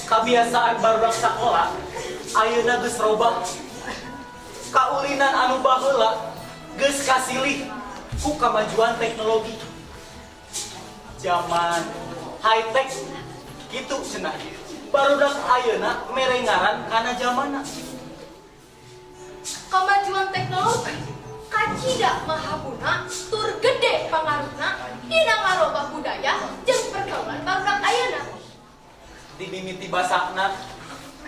Kebiasaan barudak sakola ayeuna geus robah. Kaulinan anu baheula geus kasilih ku kamajuan teknologi. Zaman high tech kitu cenah. Barudak ayeuna merengaran kana zamanna. Kemajuan teknologi kacida mahabuna tur gede pangaruhna dina ngarobah budaya jeung pergaulan barudak ayeuna. Di mimiti basakna,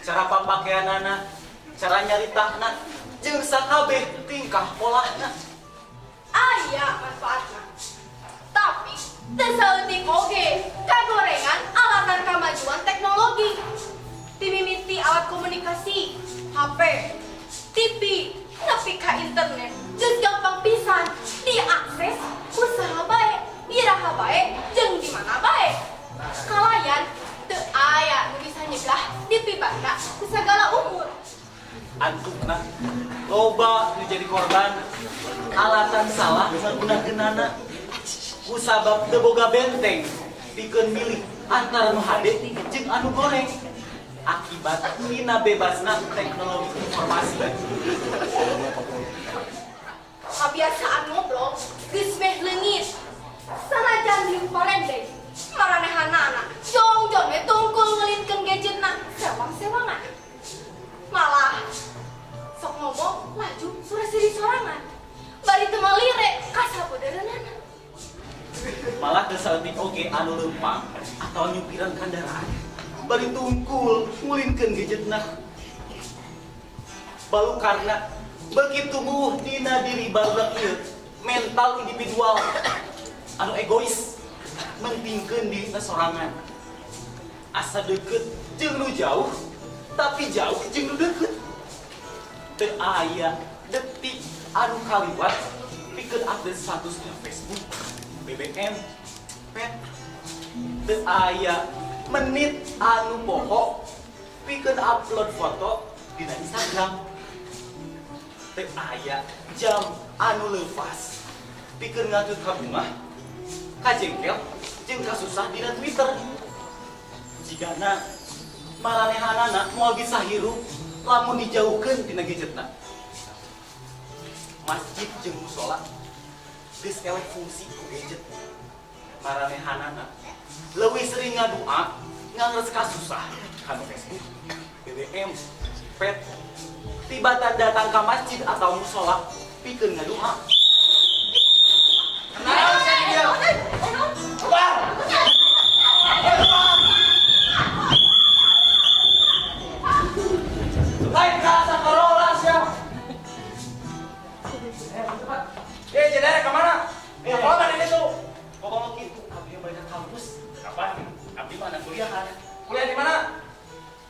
cara pambakaianana, cara nyaritakna, jeung sakabeh tingkah polahna. Aya manfaatna. Tapi teu saeutik oge kagorengan alatan kamajuan teknologi. Di mimiti alat komunikasi, HP, TV, nepi ka internet, geus gampang pisan diakses usaha bae, iraha bae, jeung di mana bae. Kalayan teu aya nu bisa nyegah dipibanda ku sagala umur. Antukna loba nu jadi korban alatan salah ngagunakeunana ku sabab teu boga benteng pikeun milih antara nu hade jeung anu goreng akibat dina bebasna teknologi informasi. Kebiasaan ngobrol geus meh leungit sanajan liuk parendeng maranehanana jong-jong we tungkul ngelitkeun gadgetna sewang-sewangan. Malah sok ngomong laju sura-siri sorangan bari teu malire ka sabeudeureunnana. Malah teu saeutik oge anu leumpang atau nyupiran kendaraan bari tungkul ngulinkeun gadgetna. Balu karena begitu muh dina diri barudak ieu mental individual anu egois mentingkeun dirina sorangan. Asa deukeut jeung nu jauh, tapi jauh jeung nu deukeut. Teu aya detik anu kaliwat pikeun update status di Facebook, BBM, pet. Teu aya menit anu poho pikeun upload foto dina Instagram. Teu aya jam anu leupas pikeun ngatut kabungah, kajengkel jeung kasusah dina Twitter. Jigana maranehanana moal bisa hirup lamun dijauhkeun tina gadgetna. Masjid jeung musola geus eleh fungsi ku gadget. Maranehanana leuwih sering ngadua ngangres kasusah kana Facebook, BBM, pet. Tibatan datang ke masjid atau musola pikeun ngadua. Kenapa sih dia? Keluar! Lain kata Corolla siap. Cepat. Jedere kemana? Apa mana itu? Pokoknya gitu. Abdi balik kampus. Kapan? Abdi mana kuliah kan? Kuliah di mana?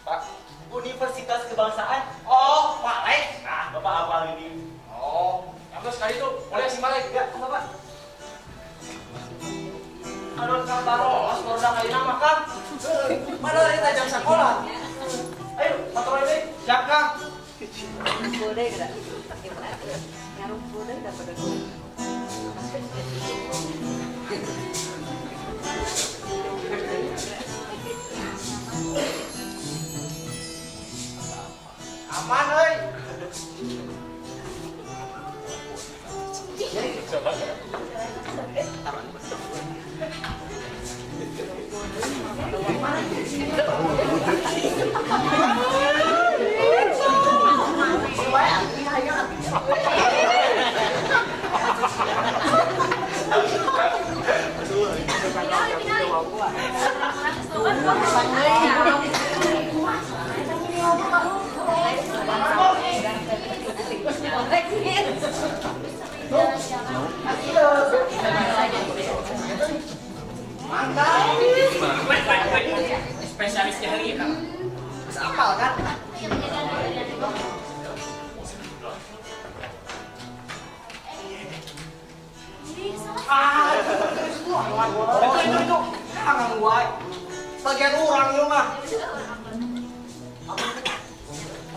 Pak, Universitas Kebangsaan. Oh, Pak Lek. Nah, Bapak apal ini. Oh, yang sekali itu kuliah si Malek juga, Bapak. Aduh, Kang Taros, baru udah kali nama, Kang. Mana dari jam sekolah? Ayo, motor ini. Siap, Kang. Boleh enggak? Pakai mana? Ngarung boleh enggak pada gua? Aman, euy. Mantap. Spesialisnya hari ini kan. Bisa apal kan? Itu. Jangan buat. Bagian orang lu mah.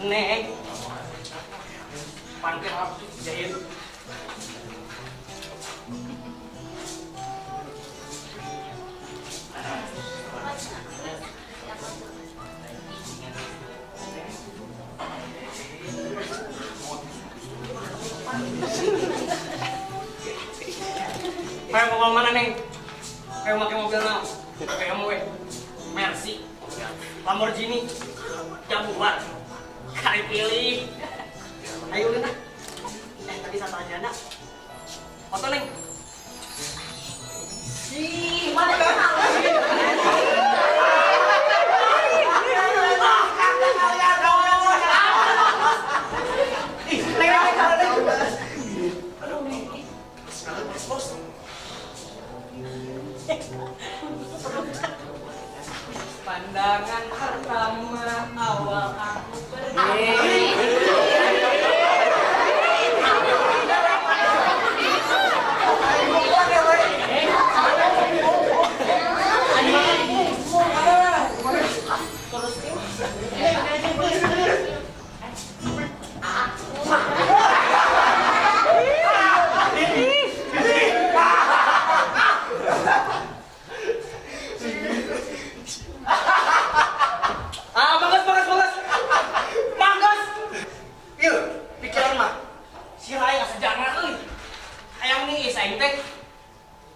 Neng. Panggil apa sih jahit? Kayak mau mana neng? Kayak pakai mobil nào? Kayak mau Mercy, Lamborghini, Jaguar, kali pilih. Ayo Lina. Tadi satu aja nak. Foto neng. Ih, mana kan? Pandangan pertama awal aku pergi.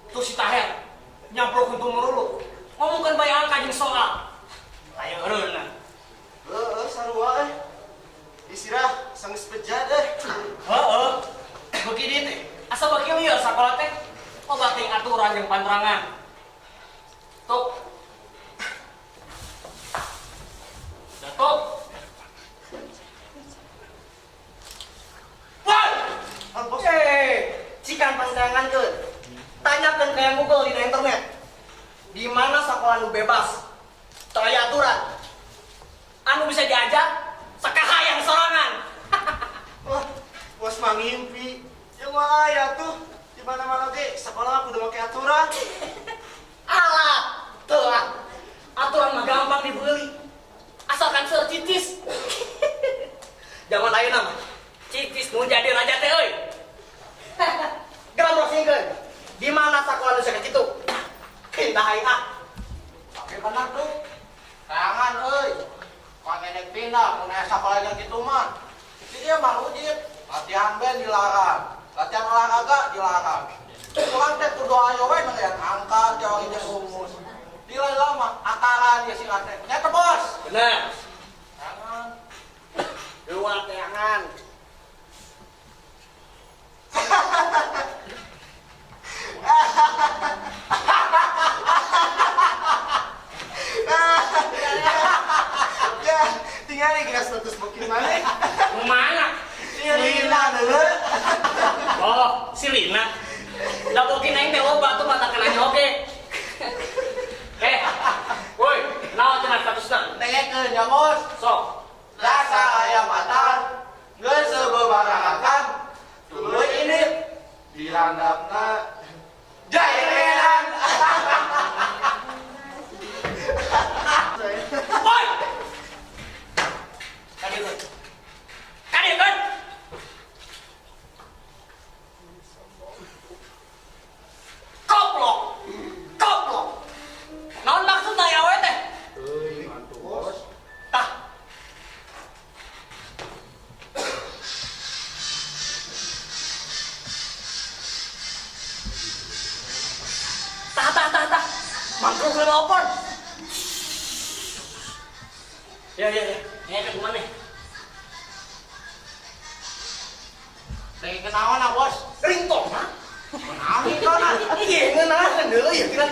Tuh si Taher nyamprok untuk merulu ngomongkan bayi angka jeung soal ayo reuna sarua isirah sanggeus bejat begini teh asa baki lieur sakola teh obat teh aturan jeung panterangan tuh datuk wah cikan pandangan keun tanyakan kayak Google di internet di mana sekolah lu bebas taya aturan anu bisa diajak sakahayang sorangan. wah bos mangimpi yang wah ya tuh di mana-mana ge sekolah aku udah pakai aturan Alah tuh aturan mah gampang dibeli asalkan seur cicis. Zaman ayeuna mah cicis nu jadi raja teh euy. Geram brosingkeun di mana sekolah lu sakit itu pindah hai pakai benar tuh tangan pangenek pindah mun aya sekolah yang kitu mah jadi dia mah ujib latihan band dilarang latihan olahraga dilarang kurang teh kudu ayo we ngeliat angka jauh ini rumus nilai lama akaran dia silat teh nya teh bos bener tangan dua tangan ya tinggal nih kira status booking mana mana si Lina dulu oh si Lina udah mungkin aing teh loba tuh mata kenanya oke woi naon cenah statusna tengekeun ya bos sok rasa aya matar geus sebebarangan tuluy ini dirandapna jairean woi kadieun koplok naon maksudna ya we teh tah mangkruk lu open ya ke mana lagi kenaon ah bos ringtone ha kenaon itu nah iya ngeunaan deuleu ya kira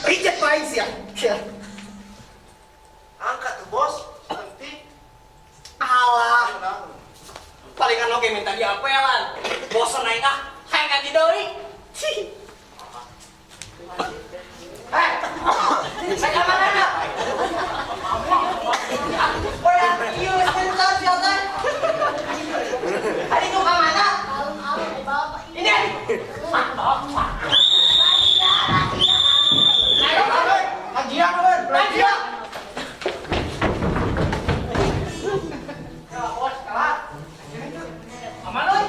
Richard Pais ya angkat tuh bos nanti alah oke minta diapelan. Bosan aing ah, hayang ganti deui. Saya kamarana. Boya, ieu sebentar sia teh. Hari itu ka mana? Alun-alun di bawah ini. Ini. Kajian euy, Lanjut. Ya bos, kalah. Aman euy.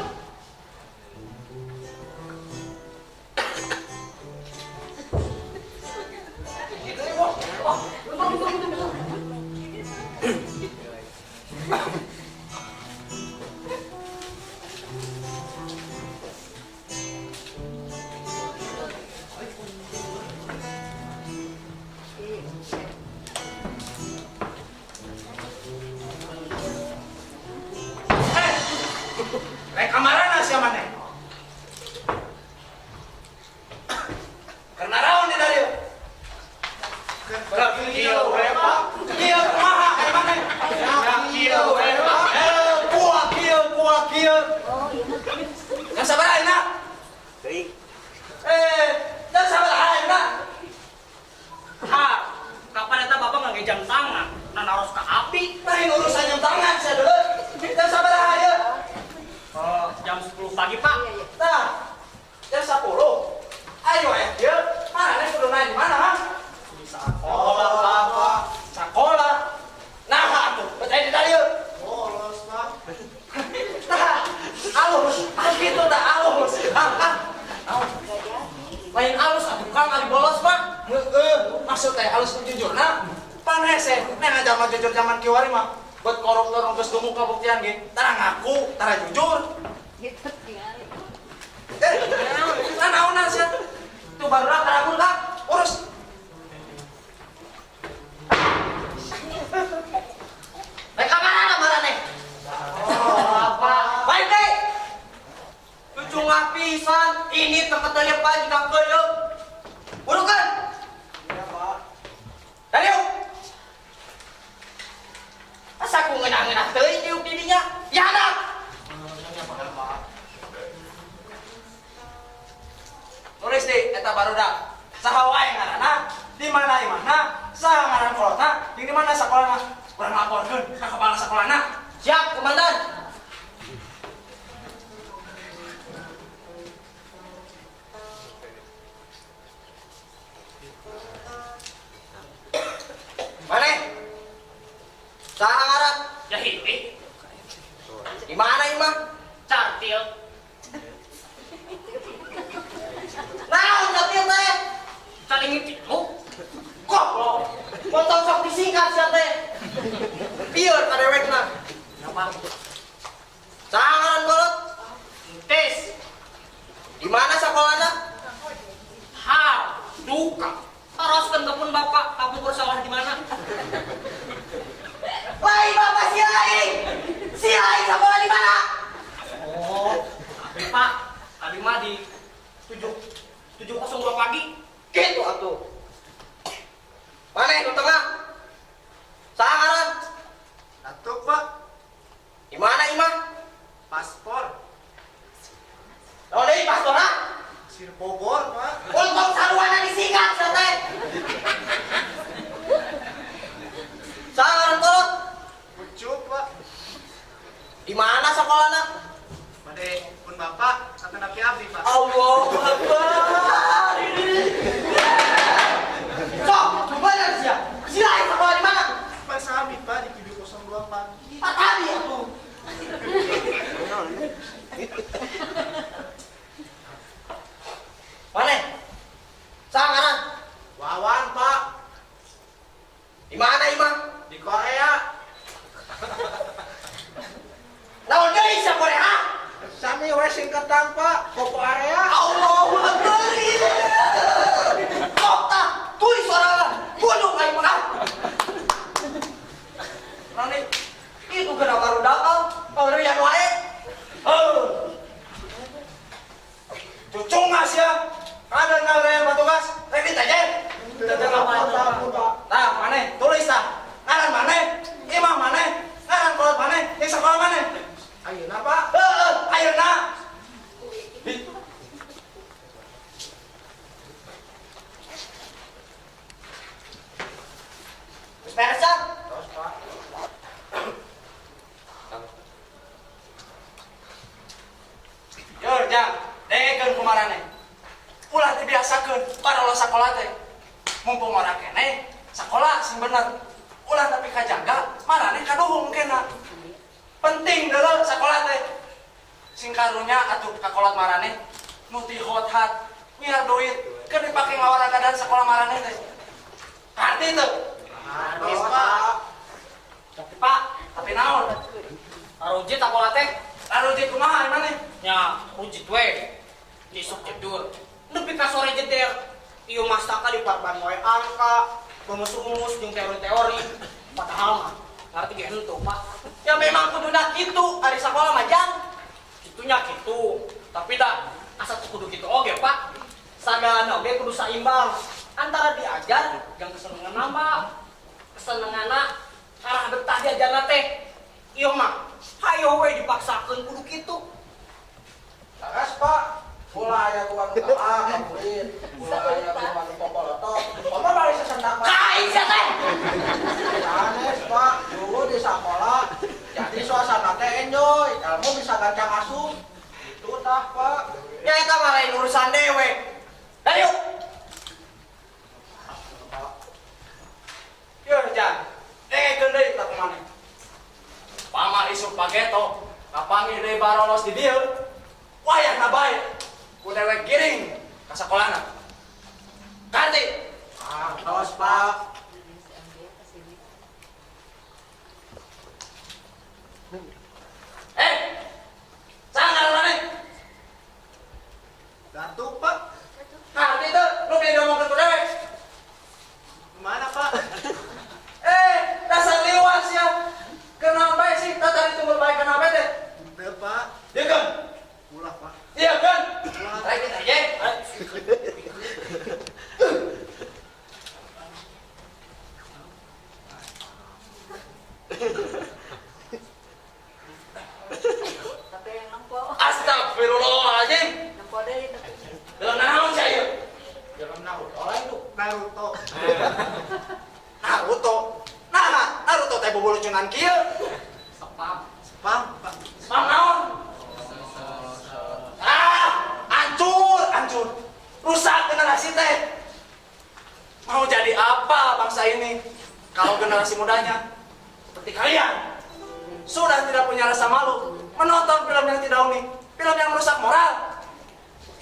Rek kamarana sia maneh. Karena rawan di dari. Kieu we, Pak. Kieu kumaha ka maneh? Kieu we, Pak. Kuah kieu. Oh, iya. Yang sabar ayeuna. Teuing. Dan sabar ayeuna. Kapan eta Bapak ngage jam tangan? Naros ka api. Lain urusan jam tangan sia deuleut. Dan sabar ayeuna. Jam 10 pagi, Pak. Nah, jam 10. Ayo ya, mana nih kudu naik di mana, ha? Sekolah, Pak. Sekolah. Nah, tuh, betul di tadi yuk. Bolos, Pak. Nah, alus gitu dah alus. Lain alus, bukan kali bolos, Pak. Maksudnya alus jujur, nah. Panes ya, nah zaman jujur zaman kiwari mah. Buat koruptor nunggus dulu kabuktian gitu. Tara ngaku, tara jujur. Gitu tinggal. Nah naonan sih. Tuh baru lah karagun kak, urus. Baik kamar mana nih? Oh, apa? Baik deh. Cucu ngapisan, ini tempatnya Pak jika keuyeum. Urukan. Iya, Pak. Dari yuk. Asa ku ngeunah-ngeunah teuing diuk di dinya. Ya anak. Tulis deh, eta barudak. Saha wae ngaranna, di mana imahna, saha ngaran kolotna, di mana sakolana. Urang laporkeun ka kepala sakolana. Siap, komandan. Mane? Saha ngaran? Jahiti, Di mana imah? cartil, Naon cartil teh? calingin tilu, Goblok. Potong sok disingkat sia teh. Pieur kadewekna. nama Saha ngaran kolot? tes, Di mana sakolana? hal, duka. Teruskan kepun bapak, kamu bersalah di mana? Lain bapak si Aing. Si Aing sekolah di mana? Oh, tapi Pak, tadi mah di 7.02 pagi. Gitu atuh. Mana nu tengah? Saha ngaran? Datuk, Pak. Di mana imah? Paspor. Naon deui pastorna? Sir Bogor, Pak. Untuk saruana disingkat sia teh. Saha ngaran kolot? Ucup, Pak. Di mana sekolahna? Made pun Bapak kata Nabi Abdi, Pak. Allahu Akbar. Sok, bener sia. Si Aing sekolah di mana? Pak Sami, Pak, di 702, Pak. Pak tadi atuh. Mana? Saha ngaran? Wawan, Pak. Di mana imah? Di Korea. Naon deui sia Korea? Sami we singkatan, Pak. Koko area. Allahu Akbar. Kota, tulis sorangan. Bunuh aing mah. Nani, itu kena baru dakal. Baru yang wae. Cucu ngas ya. Ada ngalayan petugas. Ready aja. Nah, mana? Tulis tah. Ngaran mana? Imam mana? Ngaran kolot mana? Yang sekolah mana? Ayeuna, Pak. Heeh. kumarane. Ulah dibiasakeun para lo sakola teh. Mumpung ora keneh, sakola sing bener. Ulah tapi kajaga, marane kaduhung kena. Penting deuleu sakola teh. Sing karunya atuh kakolot marane nu ti hot hat, biar duit keur dipake ngawaragadaan sakola marane teh. Arti teu? Arti Pak. Tapi Pak, tapi naon? Arujit sakola teh. Arujit kumaha mana? Nya rujit we. Disuk jedur. Nepi ka sore jeder. Ieu mastaka di parban moe angka, rumus-rumus jeung teori-teori. Padahal mah ngarti ge henteu, Pak. Ya memang kuduna kitu, ari sakola mah jang. Kitunya kitu. Tapi dah asa teu kudu kitu oge, Pak. Sagana oge kudu saimbang antara diajar jeung kesenengan nambah. Kesenenganna arah betah diajarna teh. Ieu mah hayo we dipaksakeun kudu kitu. Taras Pak. Bola aya kuan kalah, kamulit. Bola aya kuan popolotok. Papa bari sasendak Pak. Kai sia teh. Anes Pak, dulu di sekolah. Jadi suasana teh enjoy, ilmu bisa gancang asuh. Itu tah Pak. Ya eta mah lain urusan dewe. Dan yuk. Yo Jan. Deui tak kemana? Pamar isuk pageto, kapanggih deui barolos di dieu. Wayahna bae. Ku dewek giring ka sakolana. Ganti. Tos Pak. Sangar mana? Gatuh, Pak. Ngerti tuh, lu pilih ngomong ke dewek. Gimana, Pak? Dasar liwas ya. Kenapa sih? Tadi tunggu baik kenapa deh? Udah, Pak. Iya kan? Ulah, Pak. Iya kan? Ayo kita aja. Tapi yang nempo. Astagfirullahaladzim. Nempo deui tapi. Dalam naon saya? Dalam Naruto lain tuh. Naruto. Naruto. Nah, Naruto teh bubulu cunan kieu. Sepam. Spam, Pak. Spam naon? Hancur. Rusak generasi teh. Mau jadi apa bangsa ini kalau generasi mudanya seperti kalian sudah tidak punya rasa malu menonton film yang tidak unik, film yang merusak moral.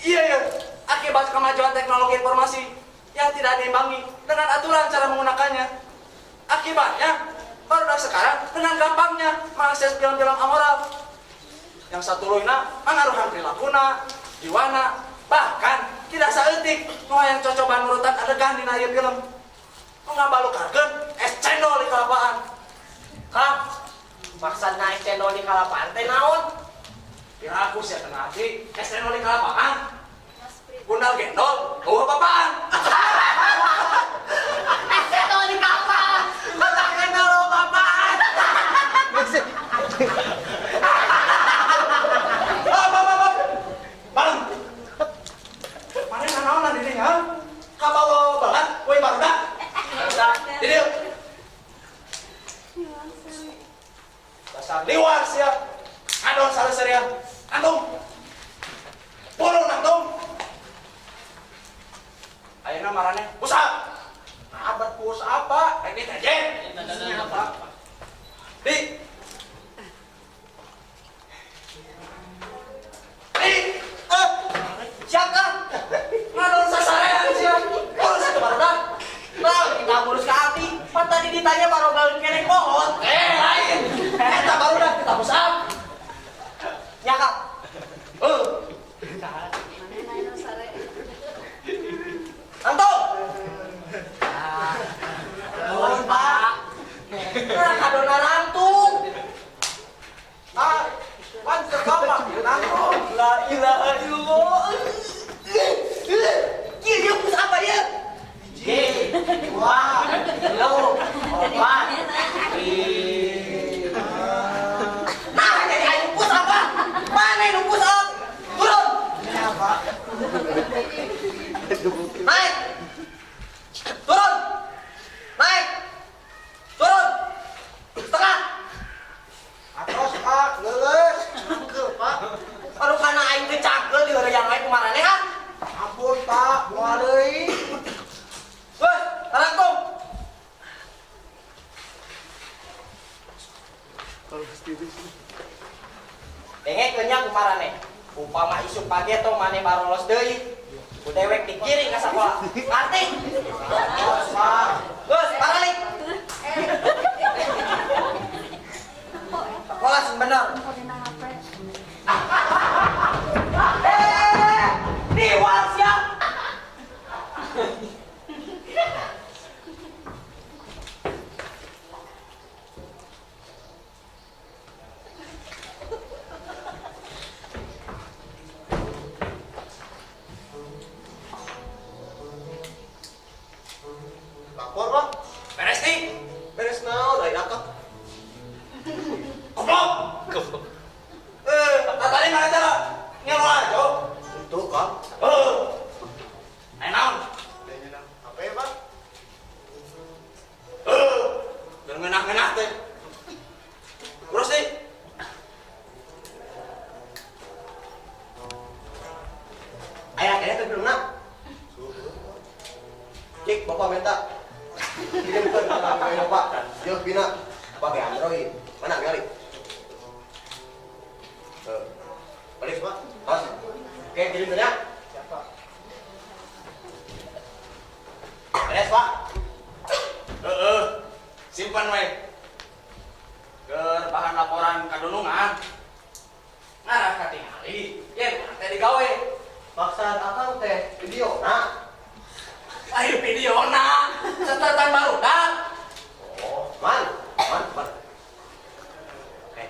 Iya, akibat kemajuan teknologi informasi yang tidak diimbangi dengan aturan cara menggunakannya. Akibatnya baru dari sekarang dengan gampangnya mengakses film-film amoral yang satu loina mengaruhan perilakuna, jiwana, bahkan tidak saeutik nu yang cocoban nurutan adegan dina ieu film. Ngabalukarkeun es cendol di kalapaan. Kak, maksudna es cendol di kalapaan teh naon? Piraku sia teu ngarti es cendol di kalapaan. Gundal gendol, eueuh papaan. Es cendol di kapal. Mata gendol eueuh papaan. Balem. Mane nanaonan ini ha? Kabawa balat, we barudak. Di dieu. Dasar liwas ya. Adon saleserian. Antum. Purun antum. Ayeuna marane pusat. Abad pus apa? Ini aja. Di. Siapa? Ngadon sasarean sia. Urus ke barudak. Nah, kita ngurus ke hati. Pan tadi ditanya baru galun kene pohon. Lain. Eta barudak kita pusat. Nyakap. Mana anu sare. Antum. Nuhun, Pak. Nah, kadona rantung. Pan tergampang nangkong. La ilaha illallah. Iya, pus apa ya? Wah. Lo, opat. Nah, jadi ayo pus apa? Mana yang pus up? Turun. Naik. Turun. Naik. Turun. Setengah. Atos Pak, leuleus. Angkel, Pak. Aduh, karena aing teh cagel di yang lain kemarin ha? Dengek kenyak kumarane. Upama isu pagi atau mane baru los deui. Ku dewek dikiring ka sakola. Ngerti? Gus, balik. Sekolah sing bener. Diwal siap. Lapor Pak. Beres nih. Beres naon dari akak. Goblok. Tadi mana cara? Ngelo aja. Itu Kang. Ayo naon? Apa ya Pak? Jangan ngenah-ngenah teh. Urus nih. Ayah kayaknya teh belum nak. Cik, Bapak minta kirimkan ke kami Bapak. Yo Bina pakai Android. Mana kali? Balik Pak. Pas. Oke, kirimkan ya. Siapa? Beres Pak. Simpan we. Keur bahan laporan kadunungan. Ngarah ka tingali. Yen teh digawe. Paksaan akang teh video nak. Ayo video na. Catatan baru dah. Oh, man. Oke.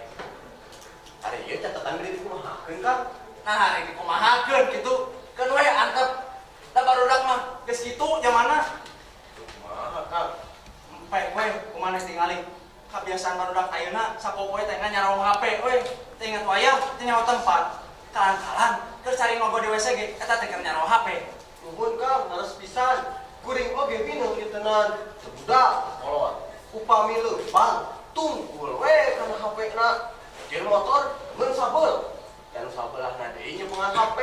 Hari ieu catatan beli kumahakeun Kang? Nah hari ini kumahakeun gitu. Kan we antep da barudak mah geus kitu zamana. Kumaha Kang? Empe we kumaha tingali. Kebiasaan barudak ayeuna sapopoe teh nyarong HP we. Teh inget wayah teh nyawa tempat. Kalan-kalan keur cari ngogo di WC ge eta teh keur nyarong HP. Nuhun Kang, harus pisan. Kuring oge bingung ditenan. Budak kolot. Upami leumpang, tungkul we kana HP-na. Jir motor mun sabel. Anu sabelahna deui nyeungan HP.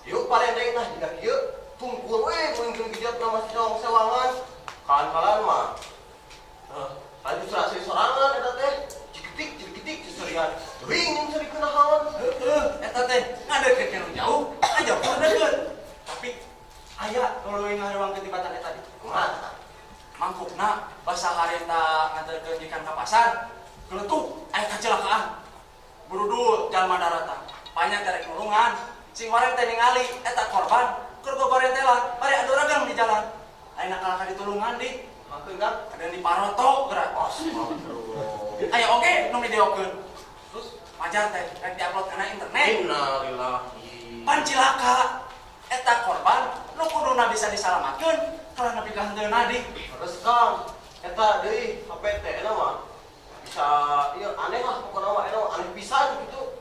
Yuk palendeng nah jika kieu tungkul we mun gejatna masih nyong sewangan. Kalan-kalan mah. Anu serasi sorangan eta teh. Ciketik seserian. Teuing yang seri kunaon. Eta teh ngadeukeut kana jauh, ngajauh ngadeukeut. Tapi aya tuluy ngaruang ketibatan eta di. Kumaha? Mangkukna basa harita nganterkeun ikan ka pasar. Geletuk aya kecelakaan. Burudul jalma daratan. Banyak dari nulungan. Sing wareng teh ningali eta korban keur gogoreng teh lah, bari adu ragang di jalan. Ayeuna kalaka ditulungan di. Makeun Kang? Ada di paroto gerak. Ayo oke nu videokeun. Terus wajar teh rek diupload kana internet. Innalillahi. Pan cilaka eta korban nu kuduna bisa disalamatkeun kalau nepi ka henteuna di. Terus Kang, eta deui HP teh eta mah bisa ieu aneh lah pokona mah eta aneh pisan gitu.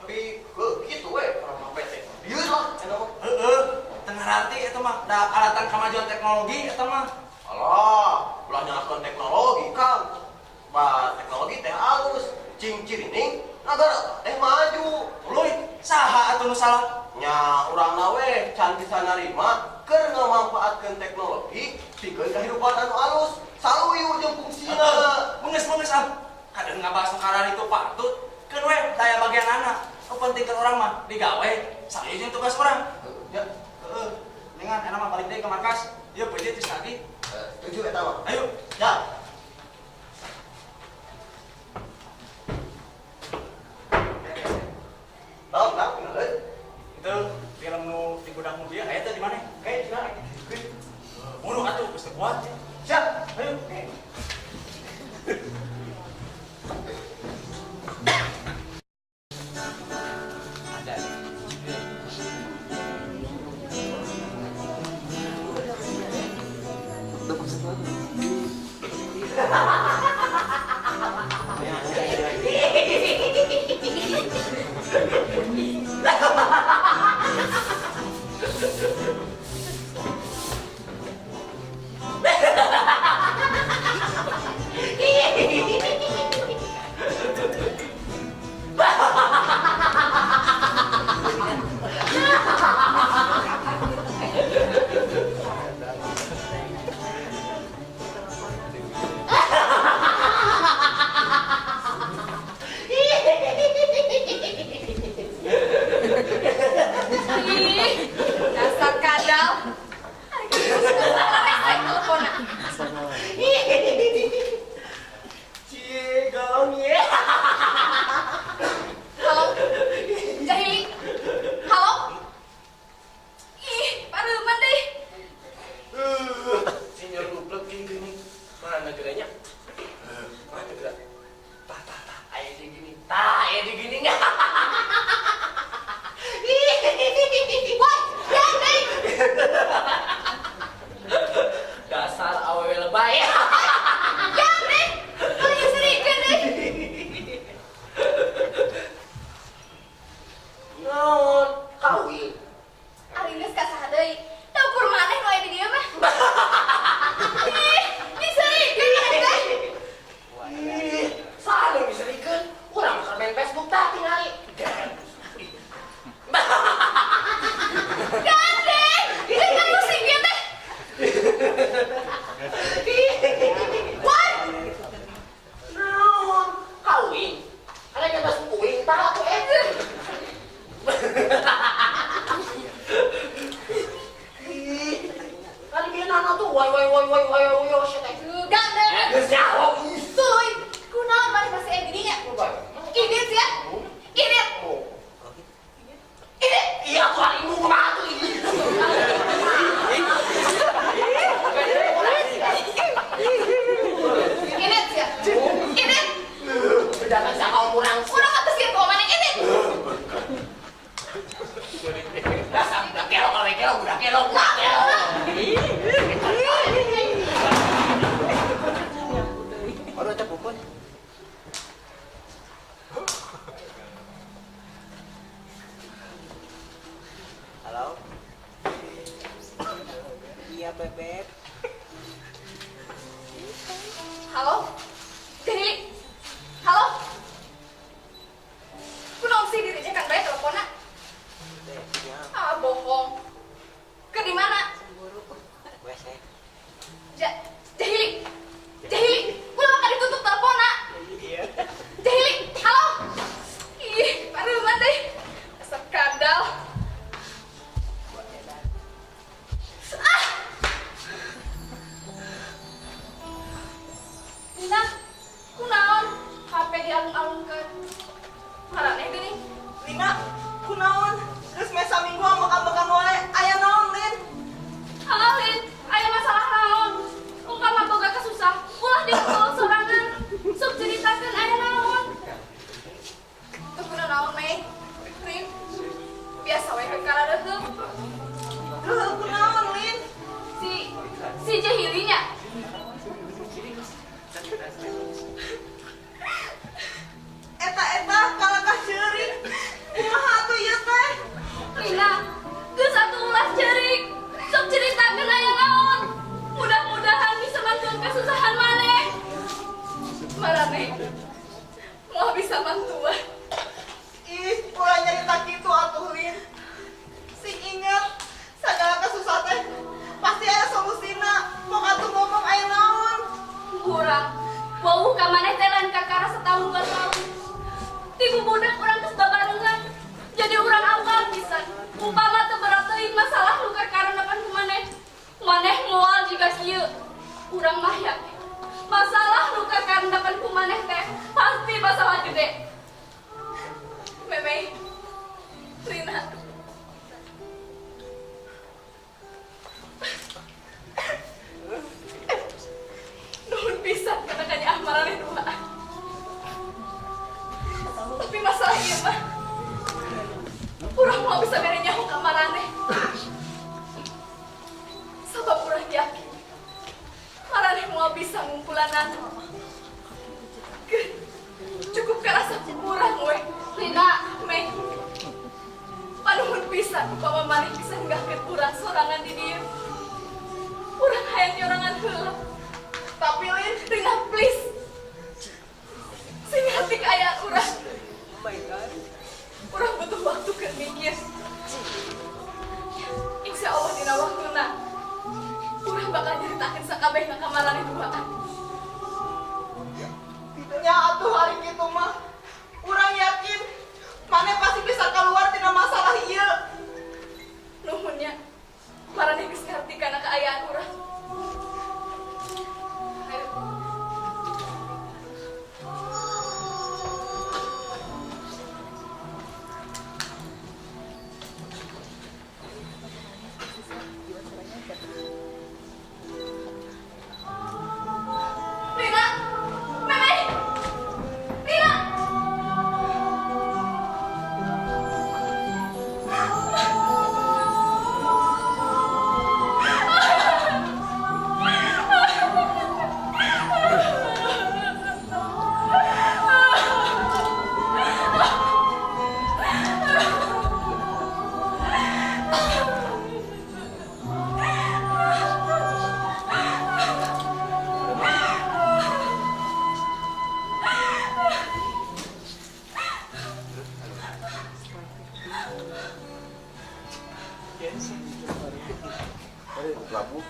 Tapi gitu we orang HP teh. Bieu lah eta mah. Tengah arti eta mah da alatan kemajuan teknologi eta mah. Alah, ulah nyalakeun teknologi Kang. Bah teknologi teh halus, cing cirining nagara teh maju. Tuluy saha atuh nu salah? Nya urangna we can bisa narima keur ngamanfaatkeun teknologi pikeun kahirupan anu alus, saluyu jeung fungsina. Beungeus ah. Kadang ngabahas nu karar itu patut. Keun we daya bagian anak. Nu penting ke urang mah digawe, saluyu jeung tugas urang. Ya, Dengan enak mah balik deui ke markas. Ieu budget geus tadi. setuju eta mah. Ayo. Ya. Tahu tak? Itu film nu di gudang mobil aya teh di mana? Kayak di mana? Mulu atuh geus teu kuat. Siap. Ayo. bebek. Halo? Diri? Halo? Kunaon sih diri kan bae teleponnya? Ah, bohong. Ke di mana? Cemburu. WC. Jahili. Jahili, kunaon ka ditutup teleponnya? Jahili, halo? Ih, pareuman deh. Asap kadal. Ah! Nah, kunaon? HP dialung-alungkeun. Marane geuning. Lina, kunaon? Geus mesa minggu makan-makan wae. Aya naon, Lin? Halalin, aya masalah naon? Umpama boga kesusah, ulah dikumpul sorangan. Sok ceritakeun aya naon? Teu kudu naon, Mei? Rin, biasa wae perkara deuk. Geuh kunaon, Lin? Si Jahilinya. Eta kalakah ceurik. Kumaha atuh ieu teh? Rina, geus atuh ulah ceurik. Sok ceritakeun aya naon? Mudah-mudahan bisa bantuan kesusahan maneh. Marane, moal bisa bantuan. Ih, ulah nyarita kitu atuh, Lin. Sing inget, sagala kasusah teh pasti aya solusina. Mok atuh ngomong aya naon? Urang, wau ka maneh teh lain kakara setahun 2 tahun. Tibu budak urang geus babarengan. Jadi urang apal pisan. Upama teu berat teuing masalah nu kakarenapan ku maneh. Maneh moal jiga kieu. Urang mah yakin. Masalah nu kakarenapan ku maneh teh pasti masalah gede. Memei, Rina. Nuhun pisan kana kanya ahmarane dua. Tapi masalah ieu mah urang mau bisa mere nyaho ka marane. Sabab urang yakin marane mau bisa ngumpulanan. Cukup karasa urang we. Rina, Mei. Panuhun pisan upama maneh bisa nggahkeun urang sorangan di dieu. Urang hayang nyorangan heula. Tapi Lin, Rina please. Sing hati kaayaan urang. Oh my god. Urang butuh waktu keur mikir. Insya Allah dina waktuna urang bakal nyaritakeun sakabehna ka marane duaan. Nya atuh hari kitu mah. Urang yakin maneh pasti bisa keluar tina masalah ieu. Nuhunnya marane geus ngarti kana kaayaan urang. Ayo. Rina, Memei, Rina. Labu.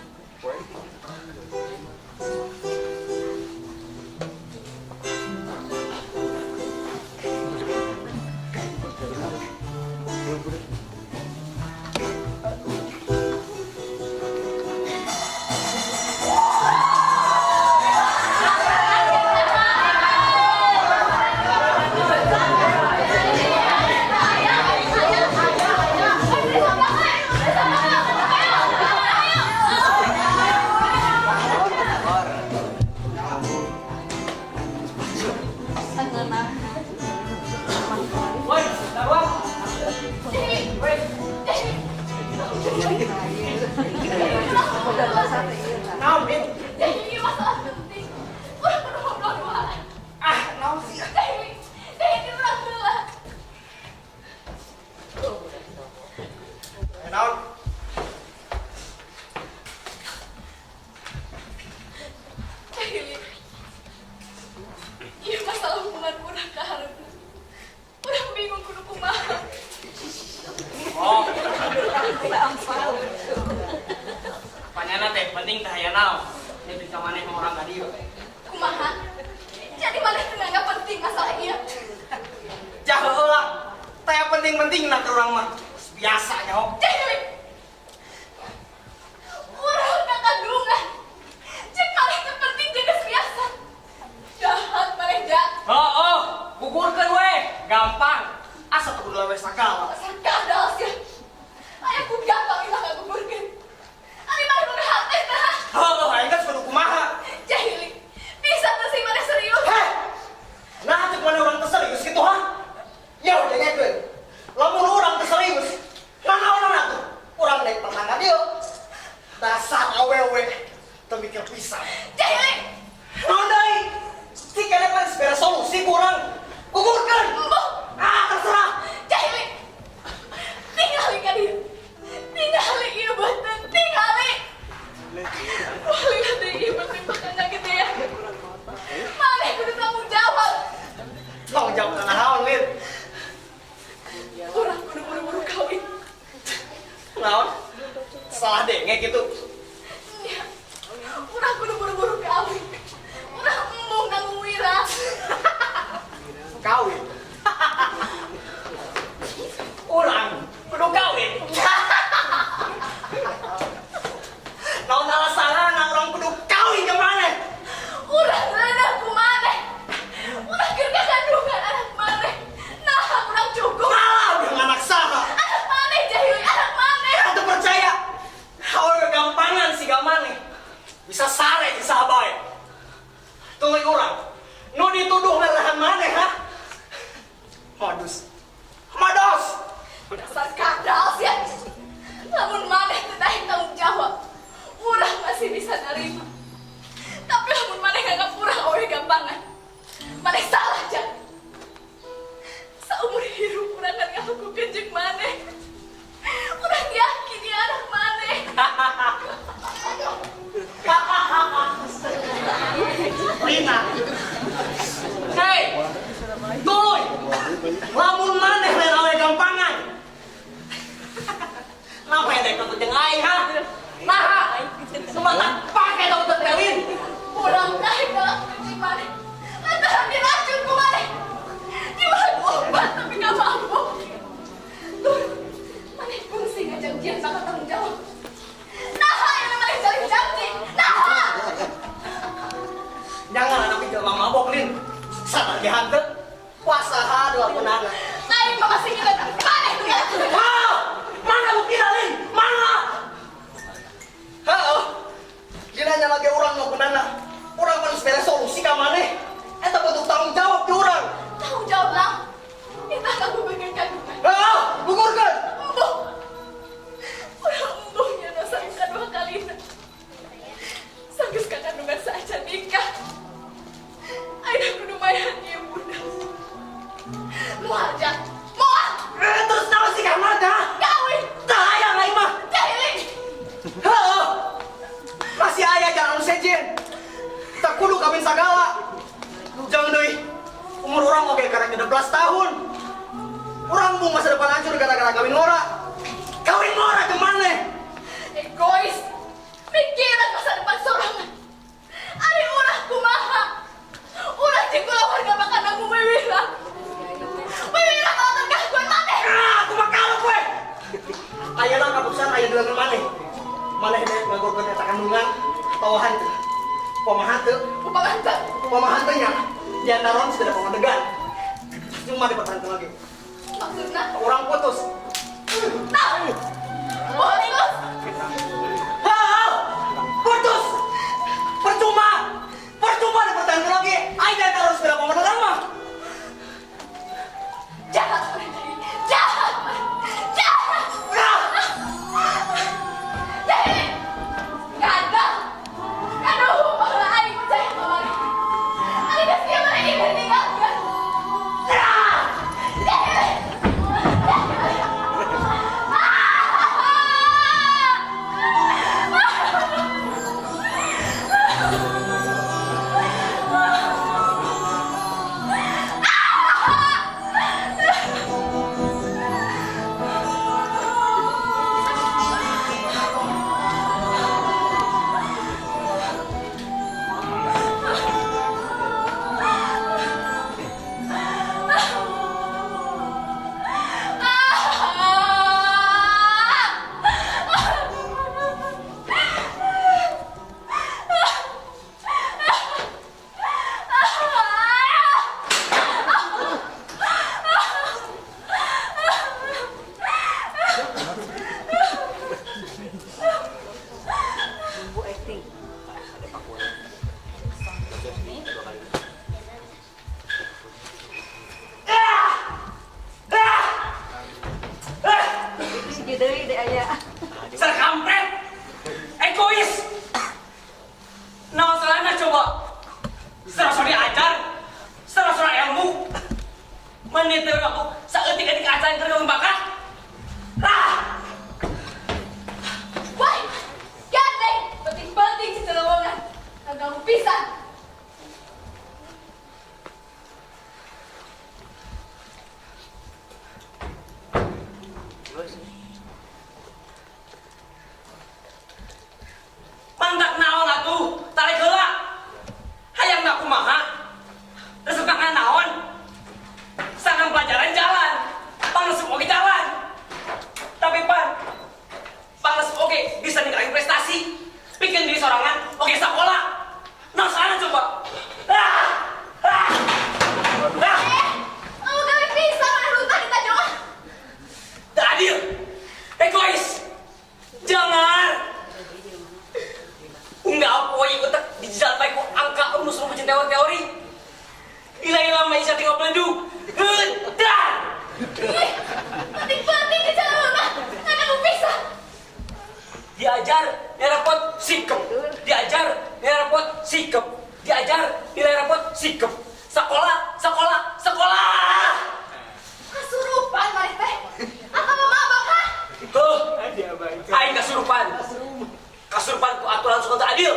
Naon, Lin? Jadi ini masalah penting. Urang kudu ngobrol duaan. Ah, naon sih? Jadi urang heula. Naon? Gampang. Panjana teh penting teh aya naon. Nya bisa maneh orang ka dieu. Kumaha? Jadi mana tenaga penting masalah ieu? Jah heulah. Teh penting-penting na teh urang mah. Biasa nya. Jadi urang kakandungan. Cek mana teh penting jeung biasa. Jahat manja. Oh, gugurkeun we. Gampang. Asa teu kudu lewe sagala. Sakadal sih. Aya ku gampang ilah ngagugurkeun. Ari mah nu hate tah. Oh, aing geus kudu kumaha? Jahili. Bisa teh sih mana serius? Heh. Nah, cek mana urang teu serius kitu ha? Ya udah nyekeun. Lamun urang teu serius, nanaon atuh? Urang daek tetangga dieu. Dasar awewe teu mikir pisan. Jahili. Naon deui? Si kene pan beres solusi ku urang. Gugurkeun. Embuh. Terserah. Jahili. Ningali ka dieu. Ningali ieu beuteun, ningali. Lihat deh ieu beuteun bakana gede ya. Maneh kudu tanggung jawab. Tanggung jawab kana naon, Lin? Urang kudu buru-buru kawin. Naon? Salah denge gitu. Ya. Urang kudu buru-buru kawin. Urang embung nanggung wira. Kawin. Urang kudu kawin. Naon alasanna urang kudu kawin ka maneh? Urang reuneuh ku maneh. Urang keur kakandungan anak maneh. Nah, urang cukup. Malah udah anak saha. Anak maneh Jahili, anak maneh. Teu percaya. Hawa gampangan si maneh. Bisa sare di sabae. Tuluy urang. Nu dituduh ngarahan maneh ha? Modus. Mados. Dasar kadal sih. Lamun maneh teu daek tanggung jawab, urang masih bisa nerima. Tapi lamun maneh nganggap urang owe gampangan, maneh salah aja. Saumur hidup urang kan ngahukukeun jeung maneh. Urang yakin dia anak maneh. Rina. Hei. Tuluy. Lamun maneh lain awe gampangan. Napa yang deket jeung aing ha? Nah, sebentar pake dokter Telin. Urang daek ngelakukeun jeung maneh. Lantaran diracun ku maneh. Dibahan obat tapi gak mampu. Tuh, maneh fungsi ngajanjian bakal tanggung jawab. Nah, yang maneh jalin janji. Nah. Jangan anak jelema mabok, Lin. Sadar ge hanteu. Kuasaha dua punana. Aing mah masih ingat maneh tuh ya. Wow! Mana buktina, Lin? Mana? Heuh. Gila nya lagi urang nu punana. Urang pan beres solusi ka maneh. Eta bentuk tanggung jawab ti urang. Tanggung jawab lah. Kita kamu bagian kandungan. Heuh, gugurkeun. Embuh. Urang embuhnya dosa kedua kalina. Sanggeus ka kandungan saja nikah. Ayeuna kudu mayan ieu budak. Moal aja. Moal. Terus naon sih kamar dah? Kawin. Tah aya lain mah. Jahili. Heuh. Masih aya jalan sejen. Tak kudu kawin sagala. Jangan deui. Umur urang oge karek 16 tahun. Urang bung masa depan hancur gara-gara kawin ngora. Kawin ngora ke maneh? Egois. Pikiran masa depan sorangan. Ari urang kumaha? Urang jeung keluarga bakal nanggung wewirang. Wewirang kalau tergangguan maneh. Aku mah kalep we. Ayeuna kapusan aya deuleun maneh. Maneh dek ngagorkeun eta kandungan tawahan teh. Pamaha teu? Upamantah. Pamaha teh nya. Di antara orang sudah pengadegan. Cuma dipertahankan lagi. Maksudna? Orang putus. Nah. Putus. Hah? Putus. Percuma. Percuma dipertahankan lagi. Aida harus berapa mendengar mah? Jahat. Jahat. Jahat. Jadi, gagal. Aduh, malah aing percaya sama dia. Aing geus kieu mah ini meninggalkan. Jadi, deui deh aya. Serkampret, egois. Nah masalahnya coba, serasa diajar, serasa ilmu, menit aku seetik-etik aja yang tergabung bakat. Lah, Wah, ganteng, penting-penting si terowongan. Kagak pisan. mandak naon atuh, tarik heula. Hayang nak kumaha? Resep makan naon? Sangan pelajaran jalan, pangesep oge jalan. Tapi pangesep oge bisa ninggalin prestasi, bikin diri sorangan oge sakola. Nah sana coba. Kamu gawe pisan mana hutan kita jangan. Tak adil, egois. Jangan. Enggak apa utak dijalpai ku angka rumus teori. Ilah mai isa tinggal pelendu. Hedan. Ih, penting-penting di terowongan. Kagak pisan. Diajar nilai rapot sikep. Diajar nilai rapot sikep. Diajar nilai rapot sikep. Sekolah. Kasurupan mana teh? Apa mau mabok ha? Aing kasurupan. Kasurupan ku aturan suka tak adil.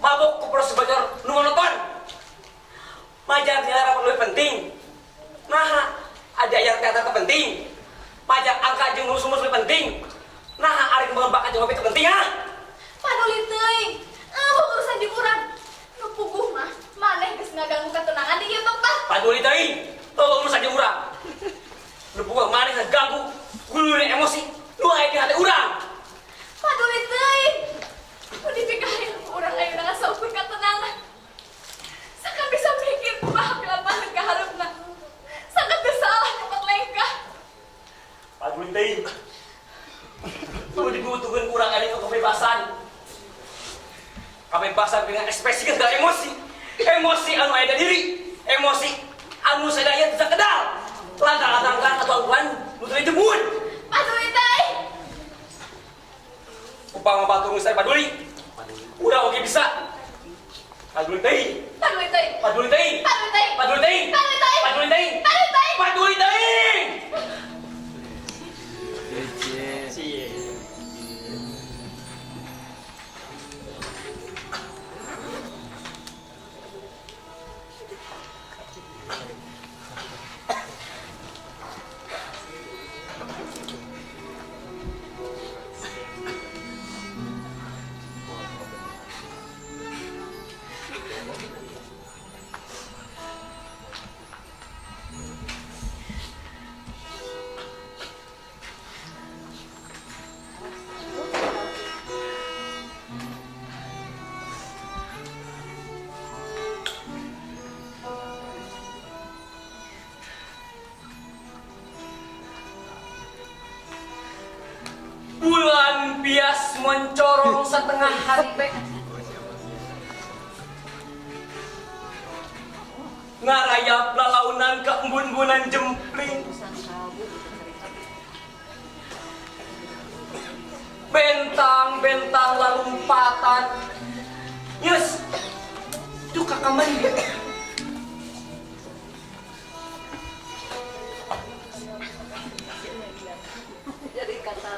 Mabok ku proses belajar nu monoton. Majar nilai rapot lebih penting. Nah, ada yang ternyata penting. Majar angka jeung rumus lebih penting. Nah, ari kembang bakat jeung lebih penting ha. Paduli teuing. Urusan di urang. Nu puguh mah maneh geus ngaganggu ketenangan di ieu tempat. Paduli teuing. Urus aja urang. Nu buka maneh ngaganggu gulune emosi. Nu aya di hati urang. Paduli teuing. Nu dipikahin urang ayeuna ngasaupkeun ketenangan. Sakan bisa mikir kumaha pilapahan ka hareupna. Sakan teu salah cepat lengkah. Paduli teuing. Nu dibutuhkeun urang ari kebebasan. Kebebasan dengan ekspresikan segala emosi. Emosi anu aya diri. Emosi anu sadaya bisa kedal. Lantar-lantarkan atau angguan nu teu dijemut. Paduli teuing. Upama batur saya paduli. Udah oke bisa. Paduli teuing. Paduli teuing. Paduli teuing. Paduli teuing. Paduli teuing. Paduli teuing. Paduli teuing. Paduli teuing. Paduli teuing. Bulan bias mencorong setengah hari teh. Ngarayap lalaunan ke embun-embunan jempling. Bentang-bentang lalumpatan. Yes, itu kakak mandi. Jadi kata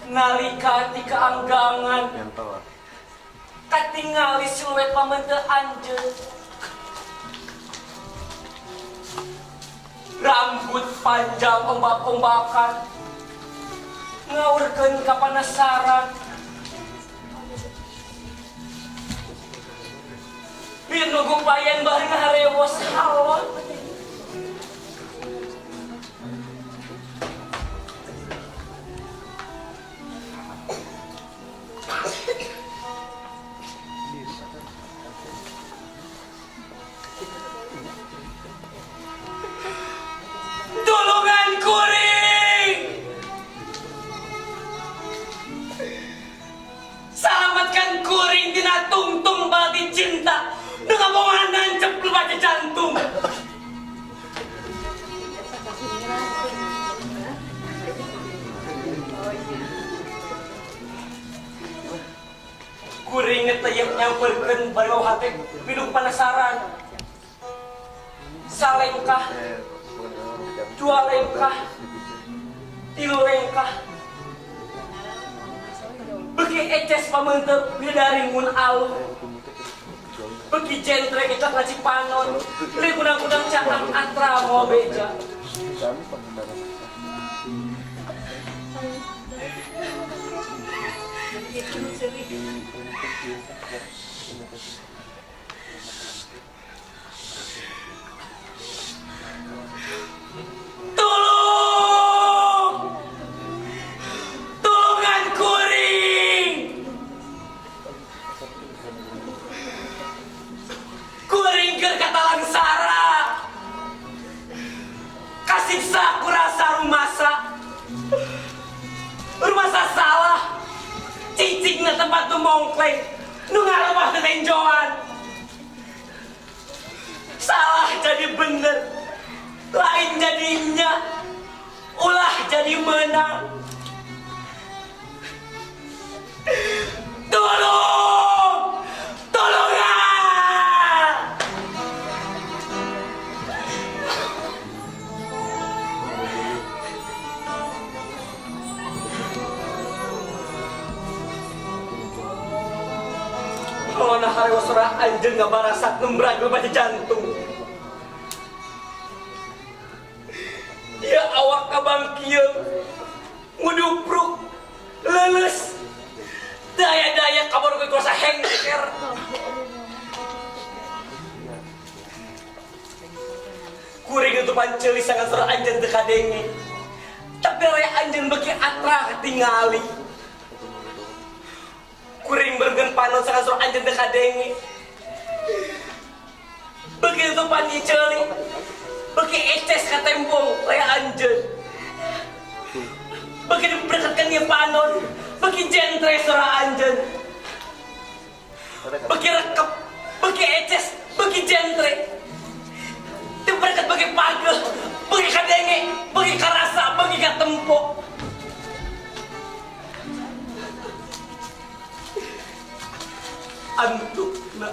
Nalika ti keanggangan katingali siluet pamen teu anjeun. Rambut panjang ombak-ombakan ngaurkeun ka panasaran. Biar nunggu payan bari ngaharewos halon. Tulungan kuring! Selamatkan kuring tina tungtung balti cinta dengan pemanah kuringet teh yang nyamperkeun bari bawa hate minum penasaran. Salengkah, dua lengkah, tilu lengkah. Beki eces pamenteur bidari mun alu. Beki jentre kecak nasi panon. Beli kudang-kudang cakak atra mau beja. Tolongan kuring. Kuring keur kata langsara. Kasiksa kurasa rumasa. Rumasa salah. Cicing na tempat tu mongkleng. Nu ngarumah teu tenjoan. Salah jadi bener. Lain jadinya. Ulah jadi menang. Tolong! Tolongan! Mana harewa sora anjeun ngabarasak nembragel baca jantung. Ya awak abang kieu ngudupruk leuleus daya-daya kabar gue kuasa hengker. Kuring itu panceli sangat sora anjeun teu kadenge. Tapi aya anjeun beki atra ketingali. Kuring bergen panon sangat sora anjeun teu kadenge. Begitu paniceli. Bagi eces ka tembong aya anjeun. Bagi diberdekatkan dia panon, bagi jentre sora anjeun. Bagi rekep, bagi eces, bagi jentre. Diberdekat bagi pagel, bagi kadenge, bagi karasa, bagi katempo. Antukna.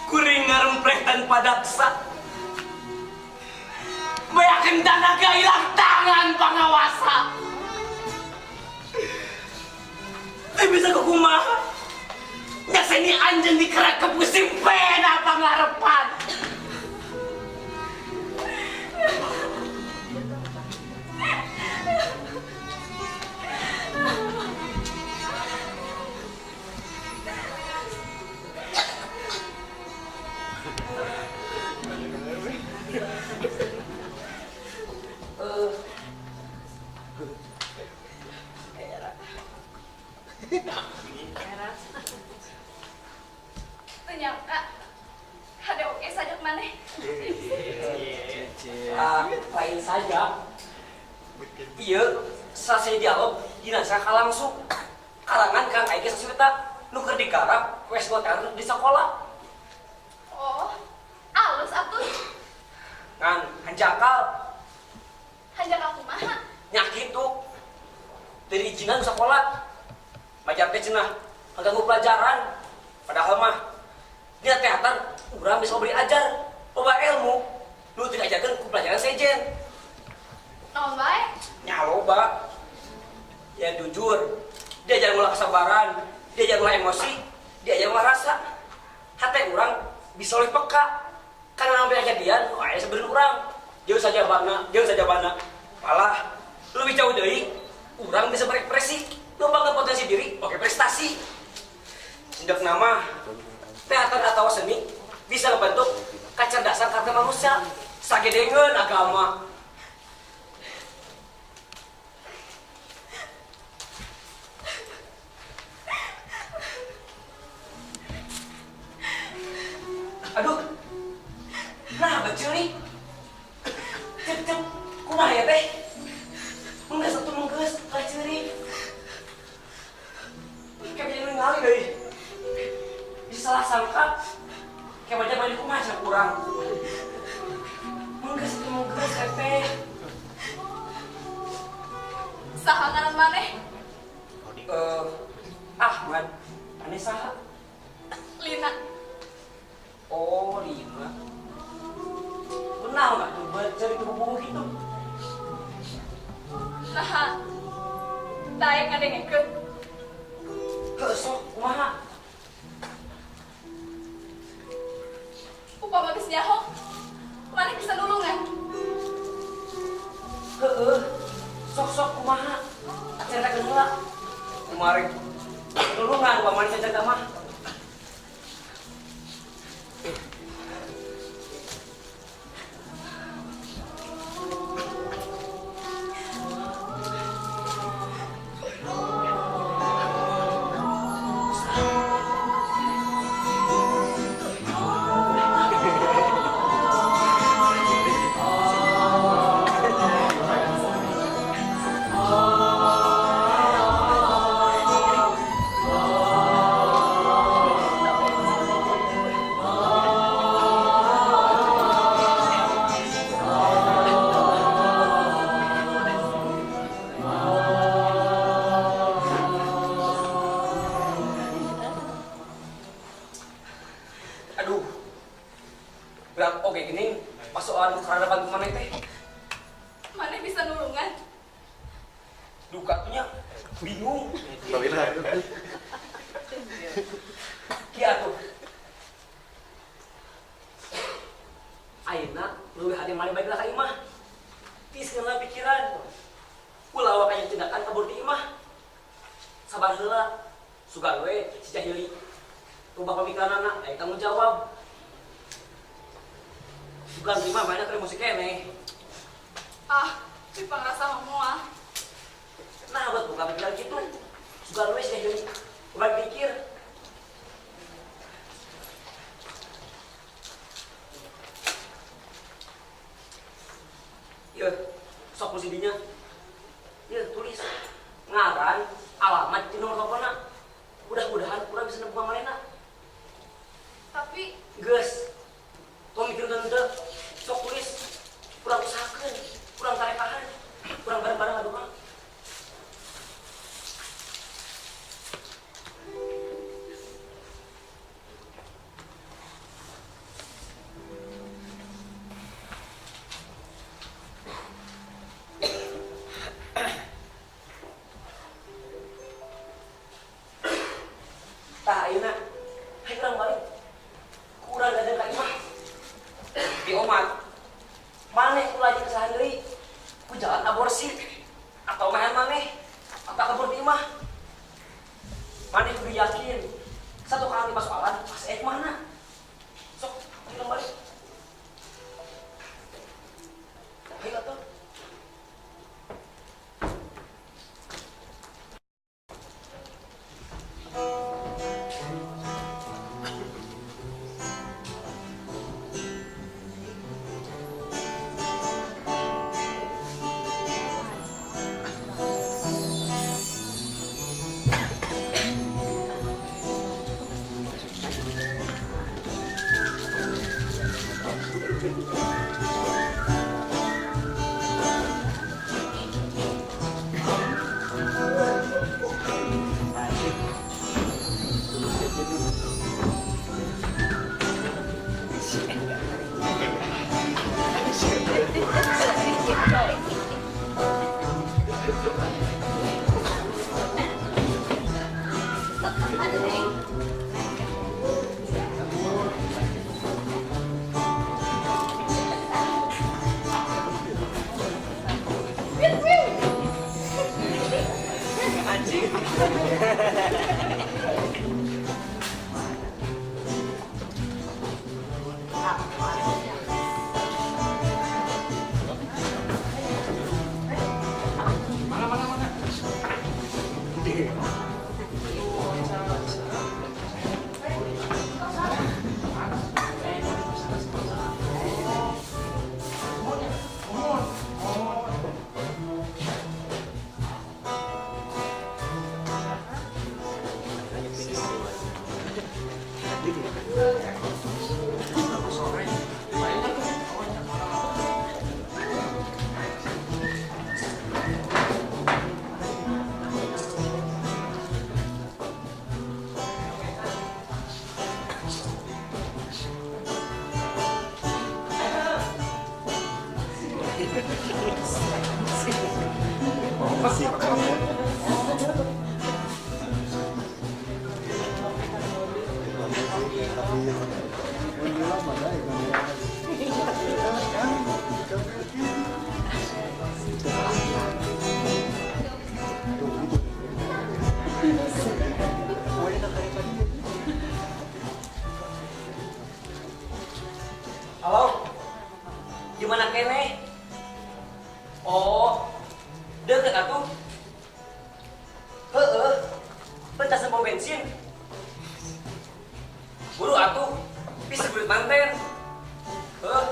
Kuring ngarempreh tanpa daksa. Bayakin tenaga hilang tangan pengawasa. Bisa ke kumaha. Nyaseni anjeun dikerak ke pusing pena pangarepan. Ternyata ada oke saja maneh. Lain saja. Iya, selesai dialog dina saka langsung. Karangan Kang Aige saswita nu keur digarap wes gotar di sekolah. Oh, alus atuh. Ngan hanjakal Hanjak aku maha. nyakit tuh. Dari izinan sekolah. Majar teh cenah mengganggu pelajaran. Padahal mah dia teater urang bisa beri ajar, loba ilmu. Lu tidak ajarkan ku pelajaran sejen. Naon bae? Nya loba. Ya jujur, diajar mulai kesabaran, diajar mulai emosi, diajar mulai rasa. Hati urang bisa oleh peka. Karena sampai kejadian, wah ya sebenarnya urang jauh saja bana. Malah lebih jauh deui, urang bisa berekspresi, ngembangkan potensi diri, oke prestasi. Sejak nama teater atau seni bisa membentuk kecerdasan karakter manusia, sagedengeun agama. Aduh, nah bacil nih, cep, kumaha ya teh? Menggeus satu menggeus, bacil nih. Kayak jadi ngali deh. Salah sangka kayak macam mana kumaha cenah kurang. Menggeus satu menggeus teh. Saha ngaran maneh? Ahmad, aneh saha? Lina. Oh, Lina. Kenal nggak tuh cari buku gitu? Nah, daeng ngadengkeun. Heuh, sok kumaha? Upama geus nyaho, maneh bisa nulungan. Heuh, sok kumaha? Ceritakeun heula. Kumarin nulungan paman cacaga mah. Aduh, berat oke gini, pasokan keradapan kemana teh? Maneh bisa nulungan. Dukanya bingung. Kia tuh. Ayeuna leuwih hade mali baiklah ka imah. Tiskeunlah pikiran. Ulah awak aya tindakan kabur ti imah. Sabar heula. Sugan we si Cahili. Rubah pemikiranna aya tanggung jawab. Sugan imah banyak emosi keneh. Ah, si pangrasa moal. Nah, buat buka pikiran gitu. Sugan we si Cahili. Bukan pikir. Ya, sok musidinya. Ya, tulis ngaran, alamat, di nomor teleponnya. Mudah-mudahan kurang bisa nebuk malena. Tapi Geus, tong mikir teu sok tulis. Kurang usahakeun, kurang tarekahan, kurang bareng-bareng atuh Kang. Tah ayeuna, hayu urang balik. Kurang dadang ka imah. Di omat. Maneh ku lagi kesahan deui. Ku jalan aborsi atau mahen maneh atau kabur di imah. Maneh kudu yakin. Satu kali persoalan pas mana? Sok, urang balik. Hayu atuh. Halo? Gimana kene? Oh, deket atuh. Heeh. Pentas pom bensin. Buru atuh. Bisa beli manten. Heeh.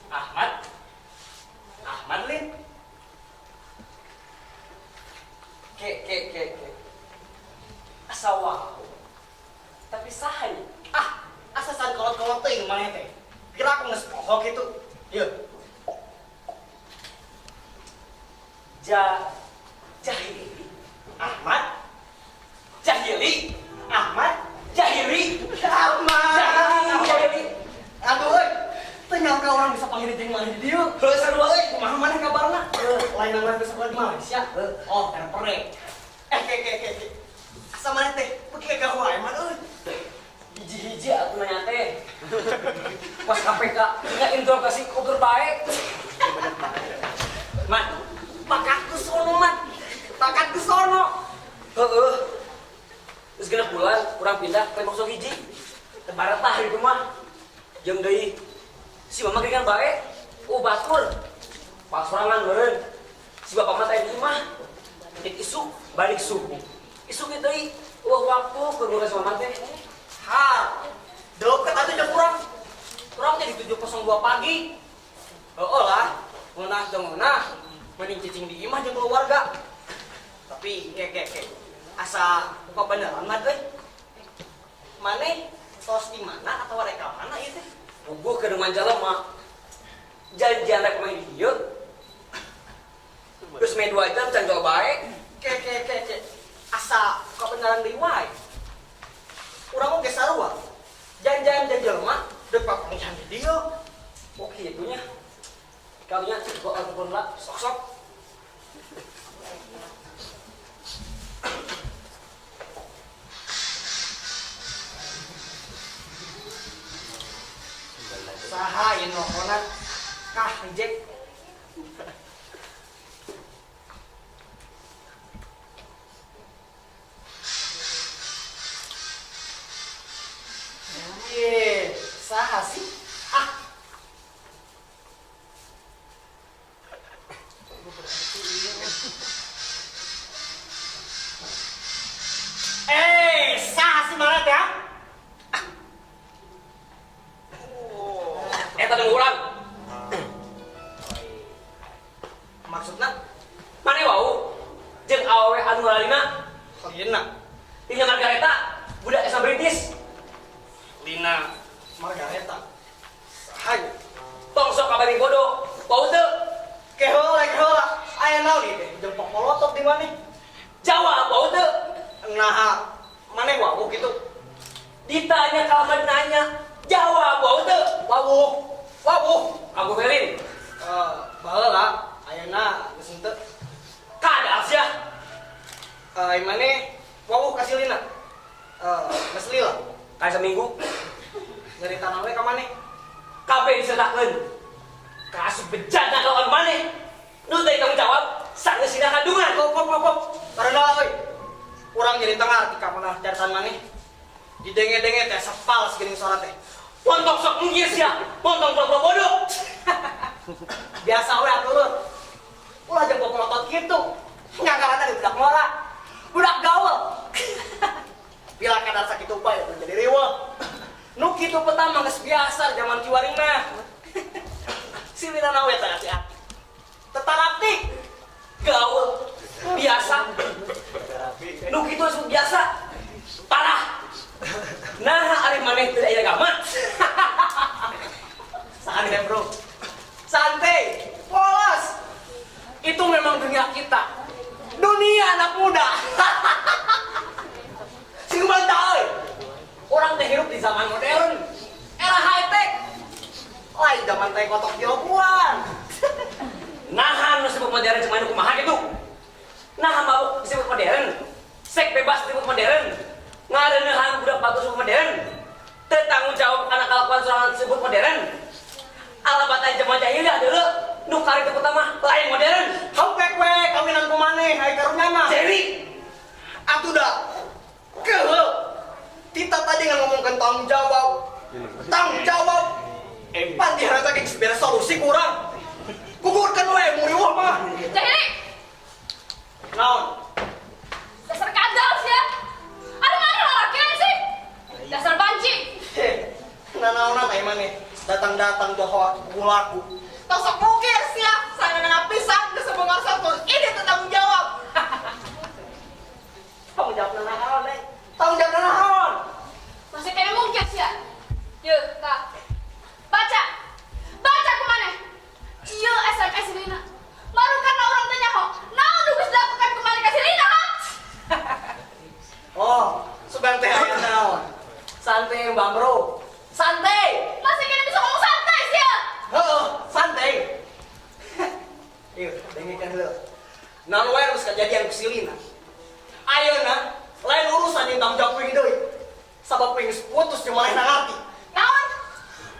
Ahmad? Ahmad, Lin? Ke. Asa wau. Tapi saha ieu? Asasan kolot-kolot teh mana teh? Kira aku geus pohok itu. Yeuh. Jahili. Ahmad. Jahili. Ahmad. Jahili. Jahili. Aduh euy. Teu nyangka orang bisa panggil jeung mana di dieu. Heuh sarua euy, kumaha maneh kabarna? Lain nang geus sekolah di Malaysia. Oh, perpere. Ke. Asa maneh teh? Beuki ka wae man euy. Hiji-hiji atuh nanya teh. Pas KPK nya interogasi kober baik. Man, bakat ku sono man. Bakat ku sono. Heeh. Geus genep bulan urang pindah ke Mokso hiji. Tebarat tah di rumah. Jeung deui si mama kan bae. Batur. Pas sorangan meureun. Si bapak mah teh di imah. Dik isuk balik subuh. Isuk itu deui waktu ke ngurus mama teh. Deket atuh jeung urang. Urang teh di 7.02 pagi. Heueuh lah, ngeunah jeung ngeunah. Mending cicing di imah jeung keluarga. Tapi ke. Asa buka beneran mah euy. Maneh tos di mana atau reka mana ieu teh? Gua ke rumah jalan mah. Janjian rek main di dieu. Terus main 2 jam can jual bae. Ke. Asa buka beneran deui wae. Urang oge sarua. Janjian jelema deuk panggihan di dieu. Oh kitunya. Kalunya gua telepon lah sok-sok. Saha ieu nelponan? Kah reject. Saha sih? Saha sih mana teh? Eta jeung urang. Maksudna Mane wau jeung awewe anu ngalalina Lina. Tina Margareta budak esa British. Lina Margareta. Saha? Tong sok kabari bodoh. Bau teu? Kehola. Aya naon ieu teh? Jeung pokolotok di mana? Jawab bau teu? Nah, mana wabuk itu? Ditanya kalaman nanya. Jawab bau teu? Wabuk. Aku Felin. Baheula ayeuna geus henteu. Kada sia. Imane wabuk kasih Lina. Geus lila. Kayak seminggu. Nyarita nawe ka maneh? Kabeh disertakeun. Kasus bejana kawan maneh. Nu teh tanggung jawab sanes sina kandungan. Kok. Karena euy. Urang jadi tengah arti ka mana caratan maneh. Didenge-denge teh sepal segeuning sora teh. Pontok sok nggih sia. Pontong pura-pura bodoh. Biasa we aturun. Ulah jeung pokolotot kitu. Nganggalan ada budak ngora. Budak gaul. kitu pertama geus biasa zaman kiwaring mah. Silina nawe teh sia. Tetaraptik. Gaul biasa. Nu kitu asup biasa. Parah. Nah, ari maneh teu aya gamat. Santai, Bro. Santai. Polos. Itu memang dunia kita. Dunia anak muda. Sing euy. Orang teh hirup di zaman modern. Era high tech. Lain zaman teh kotok dilobuan. Nahan nu disebut modern cuma nu kumaha gitu. Nah mabuk disebut modern. Seks bebas disebut modern. Ngareuneuhan budak bagus disebut modern. Teu tanggung jawab kana kalakuan sorangan disebut modern. Alabatan zaman jahiliyah deuleu nu kari teu pertama lain modern. Haupek we kawinan kumaneh hai karunya mah. Jadi Atuh dah. Keuheuh. Kita tadi ngomongkan tanggung jawab. Tanggung jawab. Pan diharapkan ke beres solusi kurang. Gugurkan we muriwah mah. Jahili, Naon? dasar kadal sih ya. Aduh mana lalakian sih? Dasar banci. Nanaonan ai maneh. Datang-datang bahwa gulaku. Tosok mukir sia, saya nggak pisan ke sebengar satu. Ini tanggung jawab. Tanggung jawab nanaon, Neng? Tanggung jawab nanaon? Masih kena mungkin sih ya. Yuk, kak. Baca. Baca kemana? Iya SMS Lina. Baru karena orang tanya kok. Nah, udah bisa dilakukan kembali ke Lina, ha? Oh, subang teh aya naon? santai Mbak Bro. Santai. Masih kena bisa ngomong santai sih ya. Heeh, santai. Yuk, dengerin heula. Naon wae harus kejadian ku si Lina. Ayeuna lain urusan yang tanggung jawab deui. Sabab pengen putus jeung manehna ngarti. Naon?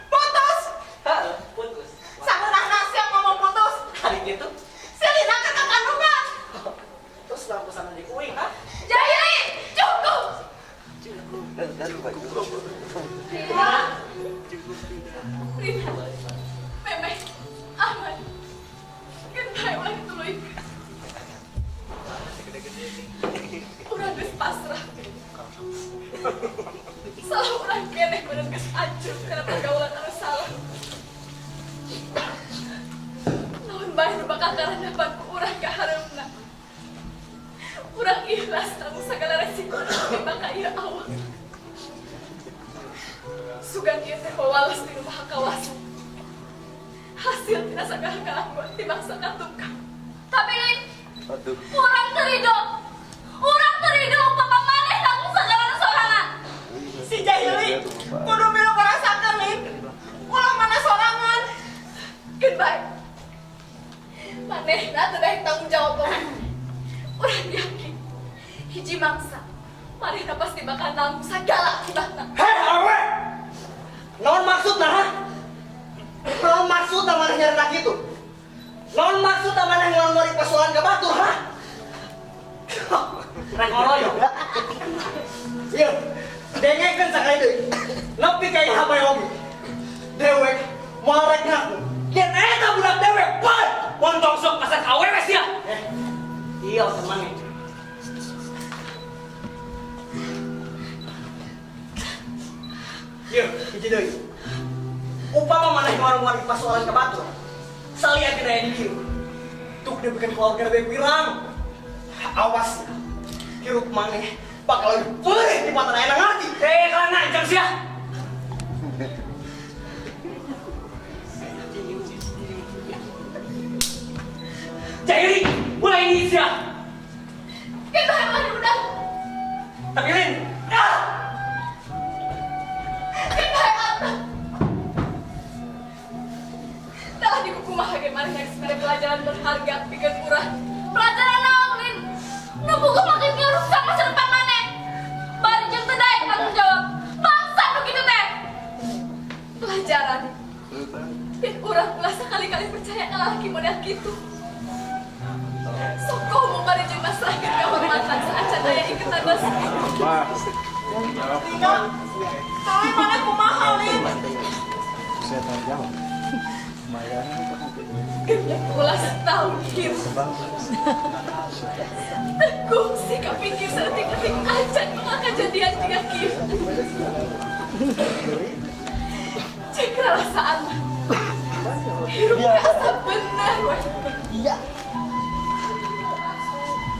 Putus. Heeh, putus. Sabeunah nasi yang ngomong putus. Hari gitu. Si Lina kakak kandungan. Terus lampu sana di kuing, ha? Jahili, cukup. Rina. Rina. Meme. Ahmad. Kenapa ulang tuluy? Urang geus pasrah. Salah urang keneh bener geus hancur karena pergaulan anu salah. Namun bae nu bakal karandapan ku urang ka hareumna. Urang ikhlas namun segala resiko teh bakal ieu awak. Sugan ieu teh wawalas di rumah kawasan. Hasil tina sagala kalakuan dibangsa katukang. Tapi Lin, urang terido. Urang terido papa maneh tanggung segala sorangan. Si Jahili, kudu milu merasakan Lin. Ulah mana sorangan. Goodbye. Manehna teu daek tanggung jawab pokoknya. Urang yakin hiji mangsa manehna pasti bakal nanggung sagala akibatna. Hei, awe! Naon maksudna, ha? Naon maksudna maneh nyarana kitu? Naon maksudna maneh ngomong persoalan ke batur, ha? Rek ngoroyo. Ieu, dengekeun sakali deui. Nepi ka ieu habae oge. Dewek moal rek ngaku. Yen eta budak dewek, pan! Montong sok pasang awewe sia. Iya, temannya. Yuk, hiji deui. Upama maneh ngomong persoalan ke batur. Salian tina di dieu. Tuk dia bikin keluarga lebih pirang. Awas ya. Hirup maneh bakal lebih perih di mata enak ngerti. Kalau ngancam sia. Jahili, mulai ini sia. Kita emang udah. Tapi Lin, Kita emang. Dah di kuku mah bagaimana yang sebenarnya pelajaran berharga bikin murah. Pelajaran naon Lin? Nu buku makin ngerusak masa depan maneh. Bari jeung teu daek tanggung jawab. Bangsa nu kitu teh. Pelajaran. Dan urang ulah sekali-kali percaya ka lalaki model kitu. Sok komo bari jeung masrahkeun kehormatan saacan aya iketan basa. Lina, tapi mana kumaha Lin? Genep ulas tahun kieu. Teguh sih kepikir sedetik-detik acan bakal kejadian tiga kieu. ngerasaan mah. Hirup asa bener weh. Iya.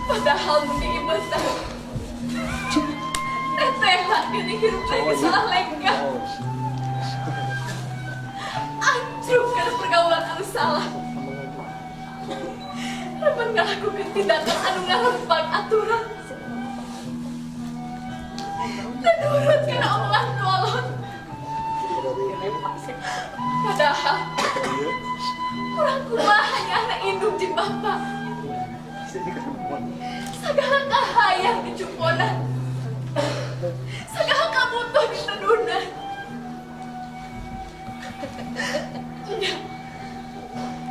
Padahal mending ibu tahu. Teteh lah gini hirup lagi salah lenggah. Anjur karena pergaulan anu salah. Remen ngalakukan tindakan anu ngarempang aturan. Dan nurut karena omongan kolot. Padahal orang kumaha hanya anak induk di bapak. Segala kahayang di cuponan. Segala kabutuh di tedunan. Ya,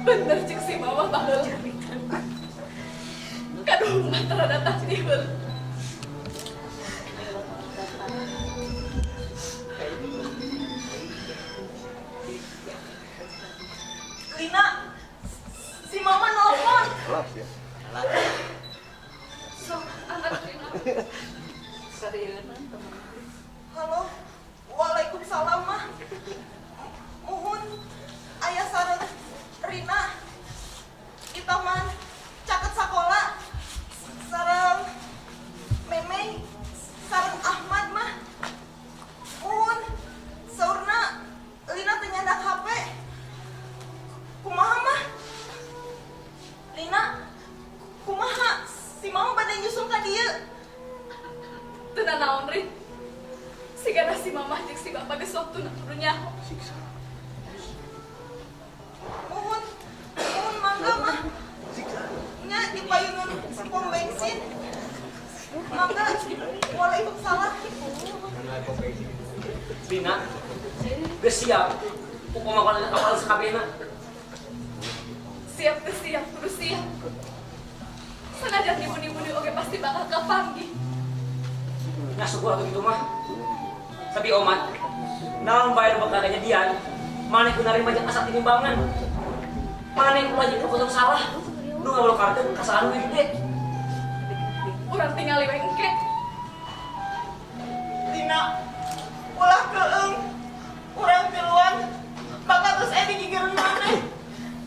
bener cik si mama bahel. Kaduh mah terhadap takdihul. Lina, si mama nelfon. So, anak Rina. Halo, waalaikumsalam mah. Muhun, ayah sareng Rina. Kita man caket sakola. Sareng Memei, sareng Ahmad mah. Muhun, saurna Lina teu nyandak HP. Kumaha mah? Lina, kumaha? Si mama bade nyusul ka dieu. Tenang naon Rin. Sigana si mama jeung si bapak geus waktuna kudu nyaho. Mohon mangga mah. Nya di payungan pom bensin. Mangga. Waalaikumsalam. Lina, geus siap. Pokoknya kapal sakabehna. Siap teh siap, kudu siap. Sanajan dibuni-buni oge pasti bakal kapanggih. Nya syukur atuh kitu mah. Tapi omat, naon bae bakal kejadian, maneh kudu narima jeung asa tinimbangan. Maneh kudu aja keputusan salah. Nu ngablokarkeun kasalahan nu gede. Urang tinggal we engke. Lina, ulah keung. Urang keluar. Bakal terus digigeureun maneh.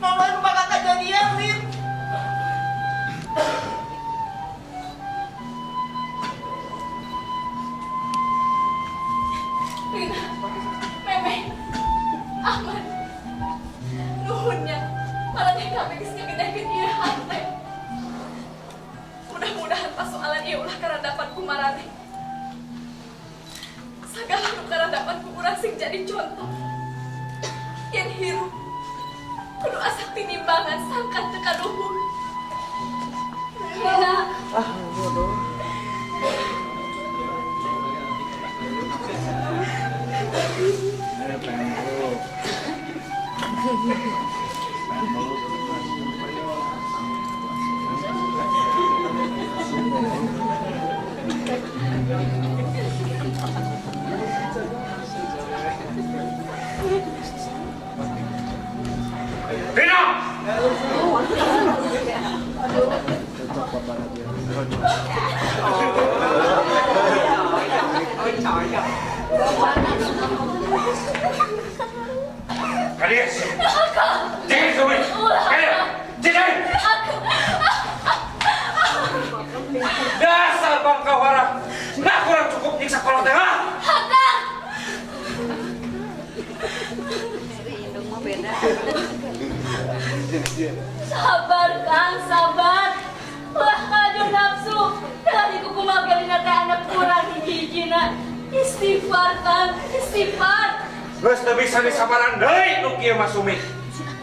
Namun bakal kejadian, Lin. Rina, Meme, Ahmad, nuhunnya, malah dia kami geus ngagedekeun ieu hate. Mudah-mudahan pasoalan ieu ulah karandapan ku maraneh. Sagala nu karandapan ku urang sing jadi contoh. Yen hirup, kudu asa tinimbangan sangkan teu kaduhur. Rina, Kalian, jangan sumi, kalian, jangan. Dasar bangka warah, nah kurang cukup nyiksa kolot tengah. Indung mah beda. sabar Kang, sabar. Ulah kaju nafsu. Tadi kukumaha galina teh anak kurang hiji-hijina. Istighfar Kang, istighfar. Geus teu bisa disabaran deui nu kieu mah Sumi.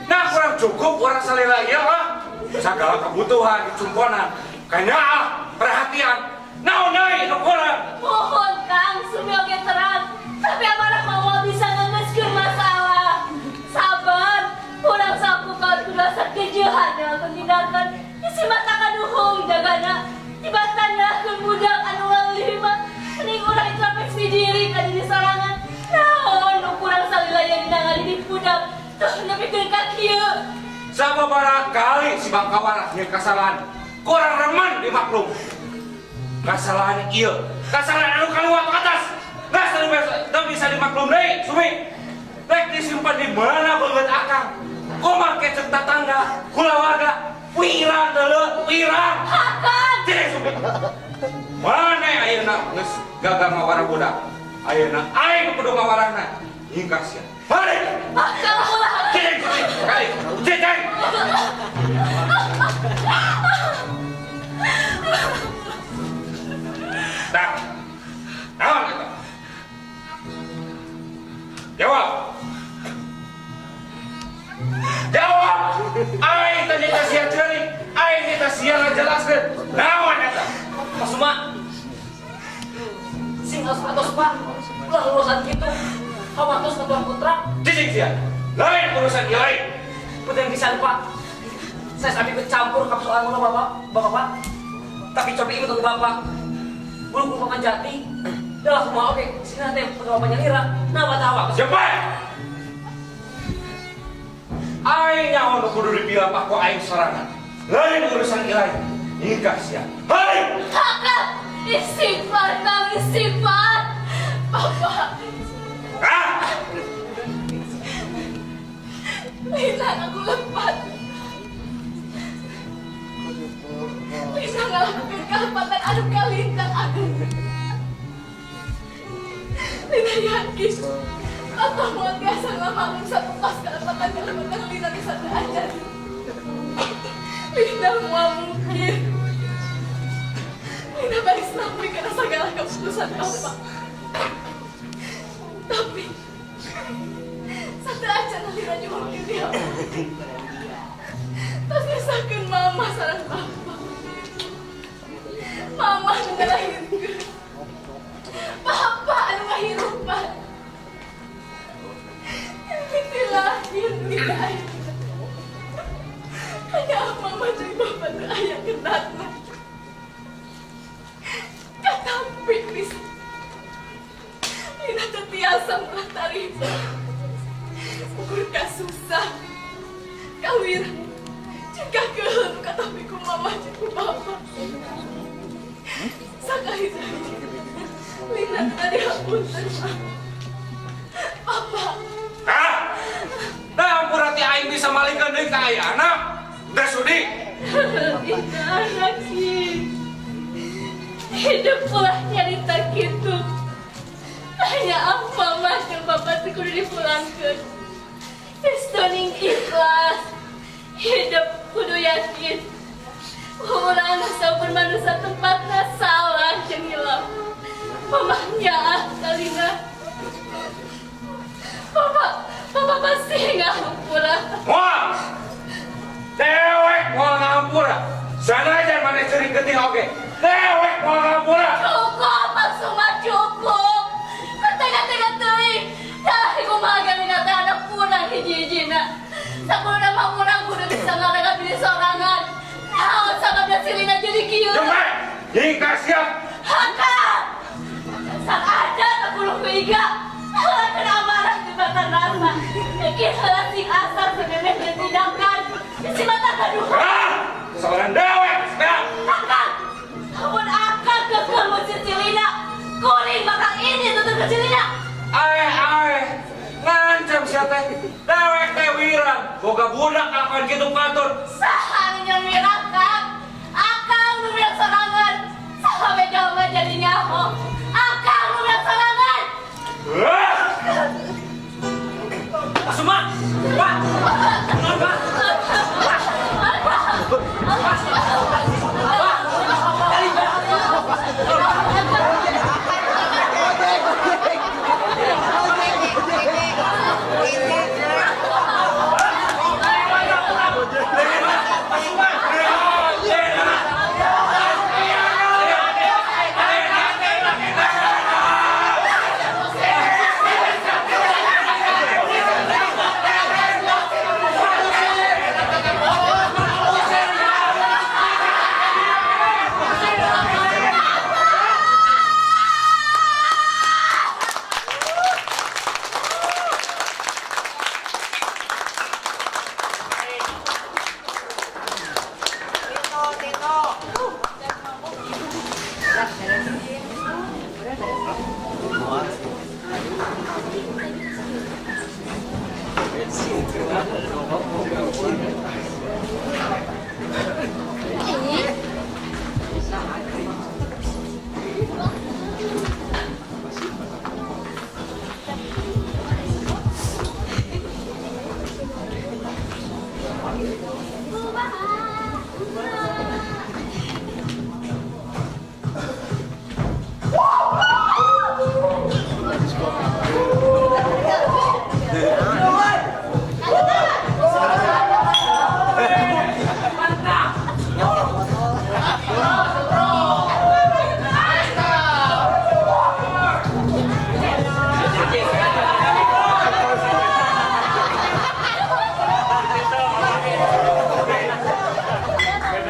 Nah kurang cukup urang salila ieu mah. Sagala kebutuhan cumponan, kanyaah, perhatian. Naon deui nu kurang? Mohon Kang, Sumi oge terang. Tapi amanah mau bisa ngeneskeun masalah. Sabar. Urang sapukaut kudu asa keujehan dalam tindakan. Isi mata kaduhung jagana. Tiba-tiba budak anu ngalih mah. Mending urang introspeksi diri ka diri sorangan. Naon nu kurang salila yang dinangali di budak. Terus nepikeun ka kieu. Sababaraha kali si bangka warah nyeun kasalahan. Kurang remen dimaklum. Kasalahan ieu, kasalahan anu kaluar ke atas. Geus teu bisa dimaklum deui, Sumi. Rek disimpan di mana banget akang? Kumaha kecek tatangga, kulawarga, wirang deuleu, wirang. Akan. Cek sumpit. Mana ayeuna geus gagal ngawara budak? Ayeuna aing kudu ngawarana. Hingkas ya. Balik. Akan ulah. Cek sumpit. Kali. Cek. Tak. Naon eta? Jawab. Jawab. Aing tadi sia ceuring. Aing kita sia ngajelaskeun. Naon eta? Mas Suma, sing atos Pak, ulah urusan gitu. Hawatos ke tuan putra, Cicing sia. Lain urusan ieu lain. puting pisan Pak. Saya sampai bercampur ke persoalan bapak. Tapi coba ingat ke bapak. Bulu paman jati. Dah semua oke. Sini nanti putra bapaknya Lira. Nama tawa. Cepat. Aing nyaho nu kudu dibilang Pak ku aing sorangan. Lain urusan ieu lain. Hingkas sia. Hai. Akan. Istighfar kang istighfar. Bapak. Ah. Lina aku lepas. Lina ngalakukan kelepatan anu kalintang aku. Lina yakin apa mau biasa ngalamin satu pas kelepatan Lina bisa belajar. Lina mau mungkin. Lina baris nampui karena segala keputusan Bapak. Tapi satu aja nanti Raja mungkin dia. Terus misalkan mama sarang Bapak. Mama ngelahirin. Bapak anu ngahirupan. Ini lahir di ayah. Hanya mama jadi Bapak dan ayah kenatna. Tapi bisa. Lina terbiasa melantari. Ukur kasusah. Kawir. Jika kehem kata biku mama jiku bapak. Sakali tadi. Lina tadi hapunten. Papa. Ah. Nah, ampurati aing bisa malingkeun deui ka ayana. Da sudi. Itu anak hidup pula nyarita gitu. Hanya apa mas yang bapak tuh kudu dipulangkan. Istoning ikhlas. Hidup kudu yakin. Orang sabar manusia tempatnya salah yang hilang. Pemahnya Kalina. Bapak pasti nggak hampura. Moal. Dewek moal ngahampura. Sana aja mana cering geuting oge. Dewek moal ngahampura. Cukup, maksudnya cukup. Tega-tega teuing. Dah, kumaha gamina teh anak punang hiji-hijina. Sakuda mah urang kudu bisa ngarangan diri sorangan. Naon sababna si Lina jadi kieu. Cepat. Hingkas ya. Hakam. Sang ada tak bulu beiga. Halah kena amarah di batan rasa. Iki halah sing asal sebenarnya tindakan. Si mata kaduh. Ah. Seorang dewek. Nah. Hakam. Amun akal kekeh muncul si Lina. Kuring bakal ini tutup ke si Lina. Aeh. Ngancam sia teh. Dewek teh wirang. Boga budak akan kitu katur. Saha nya mirakan. Akang nu mirak sorangan. Saha beda mah jadi nyaho. Akang nu mirak sorangan. Mas Suma, Pak. Kenapa? Beda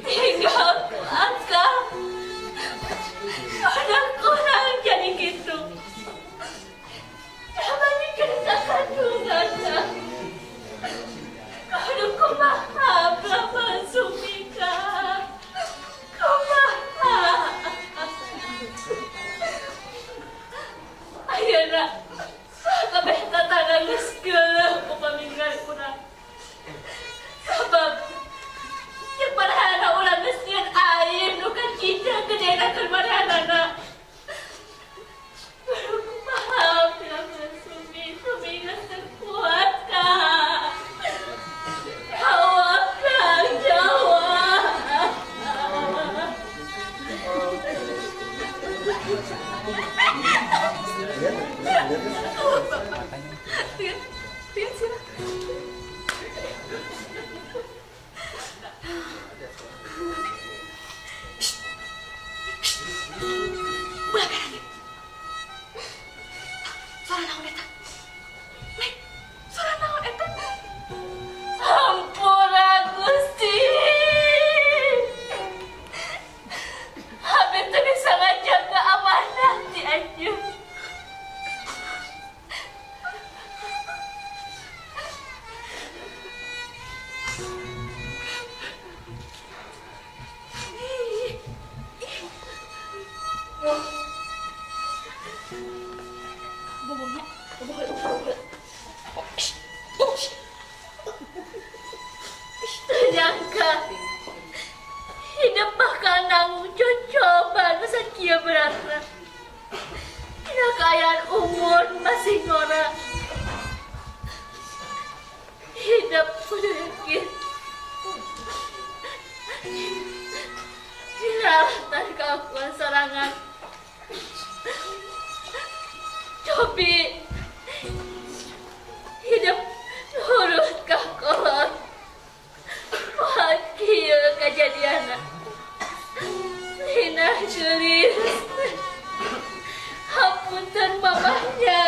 tinggal akang. Anak kurang jadi gitu. Namanya kerja kandungan. Aduh, kumaha berapa sumika. Kumaha. Ayeuna kabeh tatangga geus geuleuh ku paminggal urang. Sabab yang marahana ulah geus nyieun air nu kacida gedena keur marahanana. Baru kumaha bilang Sumi geus terkuat Kang. Jawab Kang, jawab. Lihat sini. Ulah kan lagi. Suara naon eta? Neng, suara naon eta? Ampura Gusti. Abdi teh bisa ngajaga amanah ti anjeun. Ternyangka hidup bakal nanggung cobaan sakieu beratna. Dina kaayaan umur masih ngora. Hidup kudu yakin. Diralatan kakuan sorangan. Cobi hidup nurut ka kolot. Wah, kieu kajadianna. Lina gelis. Hapunten mamahnya.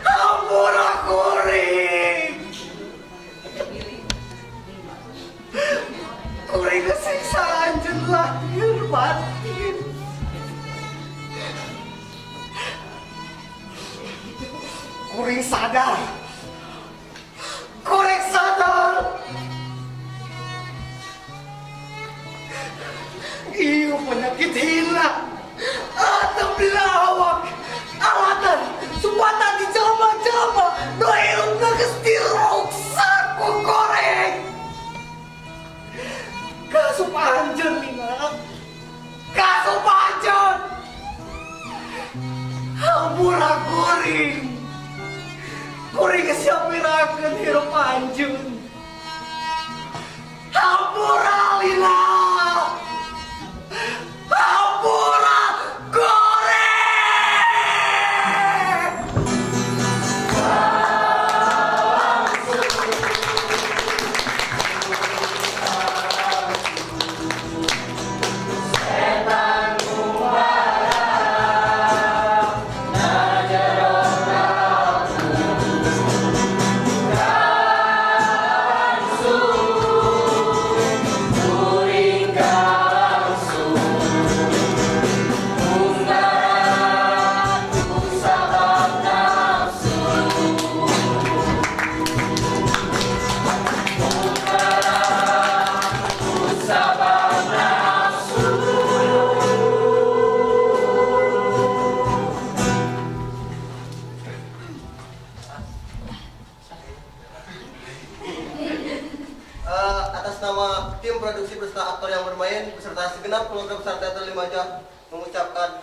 Ampura kuring. Kuring kesiksa anjeun lahir batin. Kuring sadar. Kuring sadar. Ieu penyakit hina. Atau dilawak. Alatan. Sumpatan di jelma-jelma. Doeutna geus diruksak ku koreng. Kasup anjeun Nina. Kasup anjeun. Hampura kuring. Kuring geus siap mirakeun hirup anjeun. Hampura Lina. Hampura kuring. Atas nama tim produksi beserta aktor yang bermain beserta segenap keluarga besar teater Limaja mengucapkan